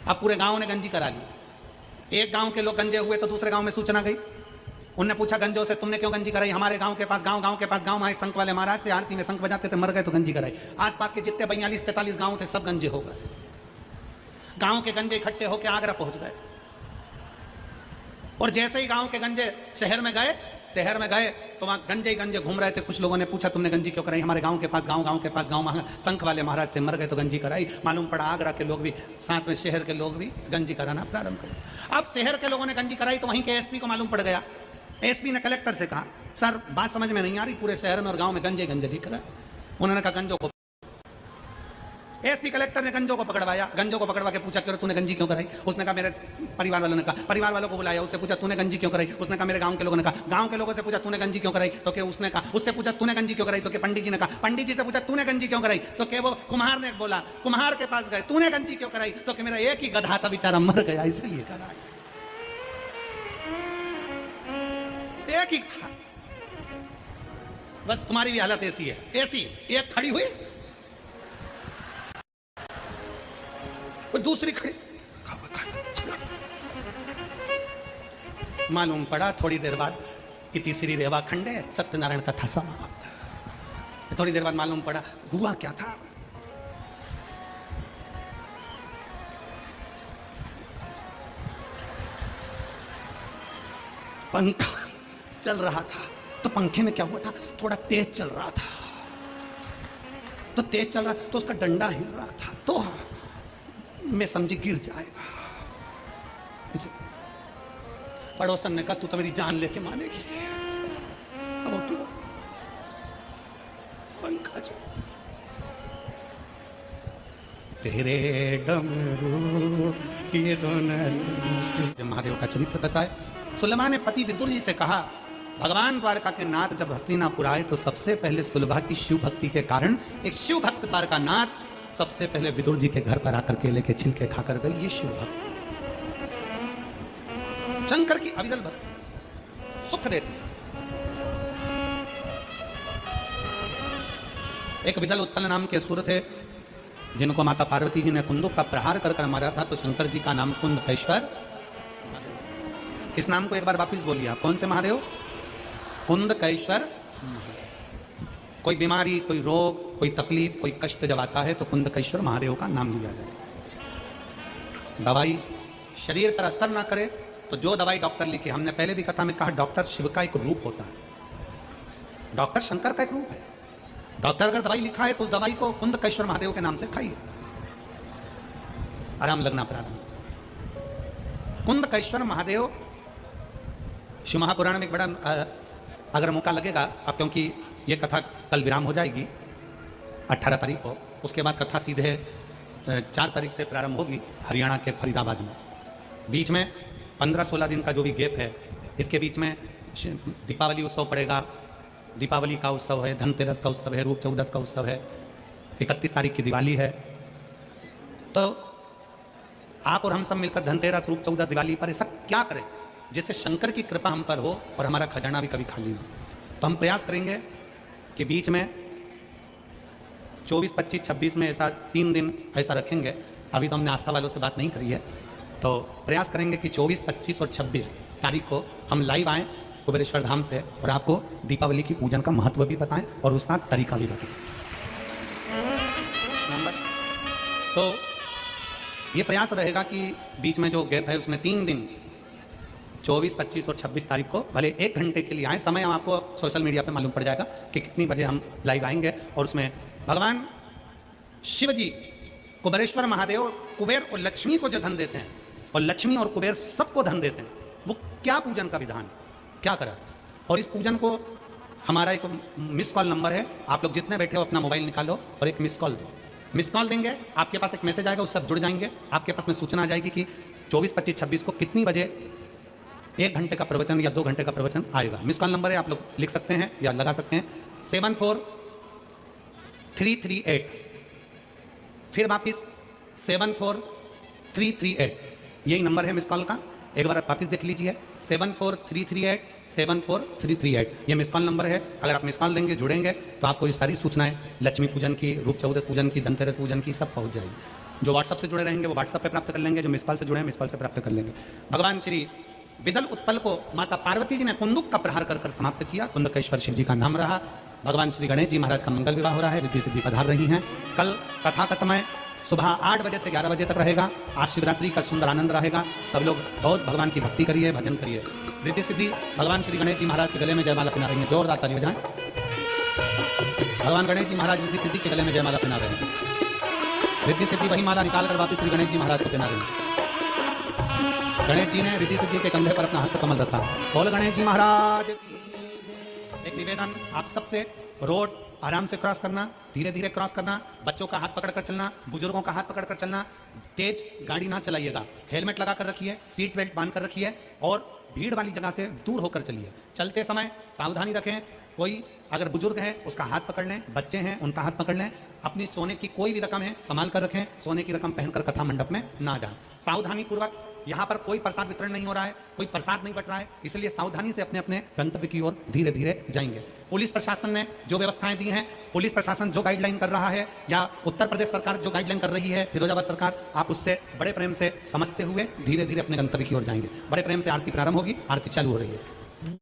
[SPEAKER 1] अब पूरे गांव ने गंजी करा ली। एक गांव के लोग गंजे हुए तो दूसरे गांव में सूचना गई। उनने पूछा गंजों से तुमने क्यों गंजी कराई? हमारे गांव के पास गांव के पास गांव में शंख वाले महाराज थे, आरती में शंख बजाते थे, मर गए तो गंजी कराई। आसपास के जितने 42-43 गांव थे सब गंजे हो गए। गांव के गंजे इकट्ठे होकर आगरा पहुंच गए, और जैसे ही गांव के गंजे शहर में गए तो वहां गंजे ही गंजे घूम रहे थे। कुछ लोगों ने पूछा तुमने गंजी क्यों कराई? हमारे गांव के पास गांव के पास गांव शंख वाले महाराज थे, मर गए तो गंजी कराई। मालूम पड़ा आगरा के लोग भी साथ में शहर के लोग भी गंजी कराना प्रारंभ कर। अब शहर के लोगों ने गंजी कराई तो वहीं के एसपी को मालूम पड़ गया। एसपी ने कलेक्टर से कहा सर बात समझ में नहीं आ रही, पूरे शहर में और गांव में गंजे दिख रहा है। उन्होंने कहा गंजों को। एसपी कलेक्टर ने गंजों को पकड़वाया, गंजों को पकड़वा के पूछा क्यों तूने गंजी क्यों कराई? उसने कहा मेरे परिवार वालों ने कहा, परिवार वालों को बुलाया, उससे पूछा तूने गंजी क्यों कराई? उसने कहा मेरे गांव के लोगों ने कहा, गांव के लोगों से पूछा तूने गंजी क्यों कराई? तो क्या उसने कहा, उससे पूछा तूने गंजी क्यों कराई? तो क्या पंडित जी ने कहा, पंडित जी से पूछा तूने गंजी क्यों कराई? तो क्या वो कुम्हार ने बोला, कुम्हार के पास गए, तूने गंजी क्यों कराई? तो क्या मेरा एक ही गधा था बेचारा मर गया इसलिए कराई, एक ही था। बस तुम्हारी भी हालत ऐसी है, ऐसी एक खड़ी हुई दूसरी खड़ी। मालूम पड़ा थोड़ी देर बाद इति श्री रेवा खंडे सत्यनारायण कथा समाप्त। थोड़ी देर बाद मालूम पड़ा हुआ क्या था। पंखा चल रहा था तो पंखे में क्या हुआ था, थोड़ा तेज चल रहा था, तो तेज चल रहा तो उसका डंडा हिल रहा था, तो मैं समझी गिर जाएगा। पड़ोसन ने कहा तू तो मेरी जान लेके मानेगी। अब तू पंखा चल तेरे डमरू ये दोनों। महादेव का चरित्र बताए। सुलभा ने पति विदुर जी से कहा भगवान द्वारका के नाथ जब हस्तिनापुर आए तो सबसे पहले सुलभा की शिव भक्ति के कारण एक शिव भक्त द्वारका नाथ सबसे पहले विदुर जी के घर पर आकर केले के छिलके खाकर गई। ये शिव भक्ति शंकर की अविरल भक्ति सुख देती। एक विदल उत्पल नाम के असुर थे जिनको माता पार्वती जी ने कुंदुक का प्रहार कर मारा था, तो शंकर जी का नाम कुंदकेश्वर। इस नाम को एक बार वापिस बोलिए आप, कौन से महादेव? कुंदकेश्वर। कोई बीमारी, कोई रोग, कोई तकलीफ, कोई कष्ट जब आता है तो कुंदकेश्वर महादेव का नाम लिया जाए। दवाई शरीर पर असर ना करे तो जो दवाई डॉक्टर लिखे, हमने पहले भी कथा में कहा डॉक्टर शिव का एक रूप होता है, डॉक्टर शंकर का एक रूप है। डॉक्टर अगर दवाई लिखा है तो उस दवाई को कुंदकेश्वर महादेव के नाम से खाइए, आराम लगना प्रारंभ। कुंदकेश्वर महादेव शिव महापुराण में एक बड़ा, अगर मौका लगेगा अब, क्योंकि ये कथा कल विराम हो जाएगी 18 तारीख को, उसके बाद कथा सीधे 4 तारीख से प्रारंभ होगी हरियाणा के फरीदाबाद में। बीच में 15-16 दिन का जो भी गैप है, इसके बीच में दीपावली उत्सव पड़ेगा। दीपावली का उत्सव है, धनतेरस का उत्सव है, रूप चौदस का उत्सव है, 31 तारीख की दिवाली है। तो आप और हम सब मिलकर धनतेरस, रूप चौदस, दिवाली पर ऐसा क्या करें जिससे शंकर की कृपा हम पर हो और हमारा खजाना भी कभी खाली ना। तो हम प्रयास करेंगे कि बीच में 24, 25, 26 में ऐसा 3 दिन ऐसा रखेंगे। अभी तो हमने आस्था वालों से बात नहीं करी है, तो प्रयास करेंगे कि 24, 25 और 26 तारीख को हम लाइव आए कुबेरेश्वर धाम से और आपको दीपावली की पूजन का महत्व भी बताएं और उसका तरीका भी बताएं। तो ये प्रयास रहेगा कि बीच में जो गैप है उसमें 3 दिन 24, 25 और 26 तारीख को भले 1 घंटे के लिए आए। समय आपको सोशल मीडिया पे मालूम पड़ जाएगा कि कितनी बजे हम लाइव आएंगे। और उसमें भगवान शिव जी कुबेरेश्वर महादेव कुबेर और लक्ष्मी को जो धन देते हैं और लक्ष्मी और कुबेर सबको धन देते हैं, वो क्या पूजन का विधान क्या करा। और इस पूजन को हमारा एक मिस कॉल नंबर है, आप लोग जितने बैठे हो अपना मोबाइल निकालो और एक मिस कॉल दो। मिस कॉल देंगे, आपके पास एक मैसेज आएगा, उससे आप जुड़ जाएंगे। आपके पास में सूचना आ जाएगी कि 24, 25, 26 को कितनी बजे 1 घंटे का प्रवचन या 2 घंटे का प्रवचन आएगा। मिस कॉल नंबर है, आप लोग लिख सकते हैं या लगा सकते हैं 74338। फिर वापिस 74338, यही नंबर है मिस कॉल का। एक बार आप वापिस देख लीजिए 74338 ये मिस कॉल नंबर है। अगर आप मिस कॉल देंगे, जुड़ेंगे तो आपको ये सारी सूचनाएं लक्ष्मी पूजन की, रूप चौदस पूजन की, धनतेरस पूजन की सब पहुंच जाएगी। जो व्हाट्सअप से जुड़े रहेंगे वो व्हाट्सअप पे प्राप्त कर लेंगे, जो मिस कॉल से जुड़े हैं मिस कॉल से प्राप्त कर लेंगे। भगवान श्री विदल उत्पल को माता पार्वती जी ने कुंदुक का प्रहार कर समाप्त किया। कुंदकेश्वर शिव जी का नाम रहा। भगवान श्री गणेश जी महाराज का मंगल विवाह हो रहा है, रिद्धि सिद्धि पधार रही हैं। कल कथा का समय सुबह 8 बजे से 11 बजे तक रहेगा। आज शिवरात्रि का सुंदर आनंद रहेगा। सब लोग बहुत भगवान की भक्ति करिए, भजन करिए। रिद्धि सिद्धि भगवान श्री गणेश जी महाराज के गले में जयमाला पहना रही है, जोरदार ताली बजाएं। भगवान गणेश जी महाराज रिद्धि सिद्धि के गले में जयमाला पहना रहे हैं। रिद्धि सिद्धि वही माला निकाल कर वापिस श्री गणेश जी महाराज को पहना रहे हैं। गणेश जी ने रिद्धि सिद्धि के कंधे पर अपना हस्त कमल रखा। बोल गणेश जी महाराज। एक निवेदन आप सबसे, रोड आराम से क्रॉस करना, धीरे धीरे क्रॉस करना, बच्चों का हाथ पकड़कर चलना, बुजुर्गों का हाथ पकड़कर चलना, तेज गाड़ी ना चलाइएगा, हेलमेट लगा कर रखिए, सीट बेल्ट बांध कर रखिए और भीड़ वाली जगह से दूर होकर चलिए। चलते समय सावधानी रखें। कोई अगर बुजुर्ग है उसका हाथ पकड़ लें, बच्चे हैं उनका हाथ पकड़ लें। अपनी सोने की कोई भी रकम है संभाल कर रखें, सोने की रकम पहनकर कथा मंडप में ना जाएं। सावधानी पूर्वक, यहाँ पर कोई प्रसाद वितरण नहीं हो रहा है, कोई प्रसाद नहीं बट रहा है, इसलिए सावधानी से अपने अपने गंतव्य की ओर धीरे धीरे जाएंगे। पुलिस प्रशासन ने जो व्यवस्थाएं दी हैं, पुलिस प्रशासन जो गाइडलाइन कर रहा है या उत्तर प्रदेश सरकार जो गाइडलाइन कर रही है, फिरोजाबाद सरकार, आप उससे बड़े प्रेम से समझते हुए धीरे धीरे अपने गंतव्य की ओर जाएंगे। बड़े प्रेम से आरती प्रारंभ होगी, आरती चालू हो रही है।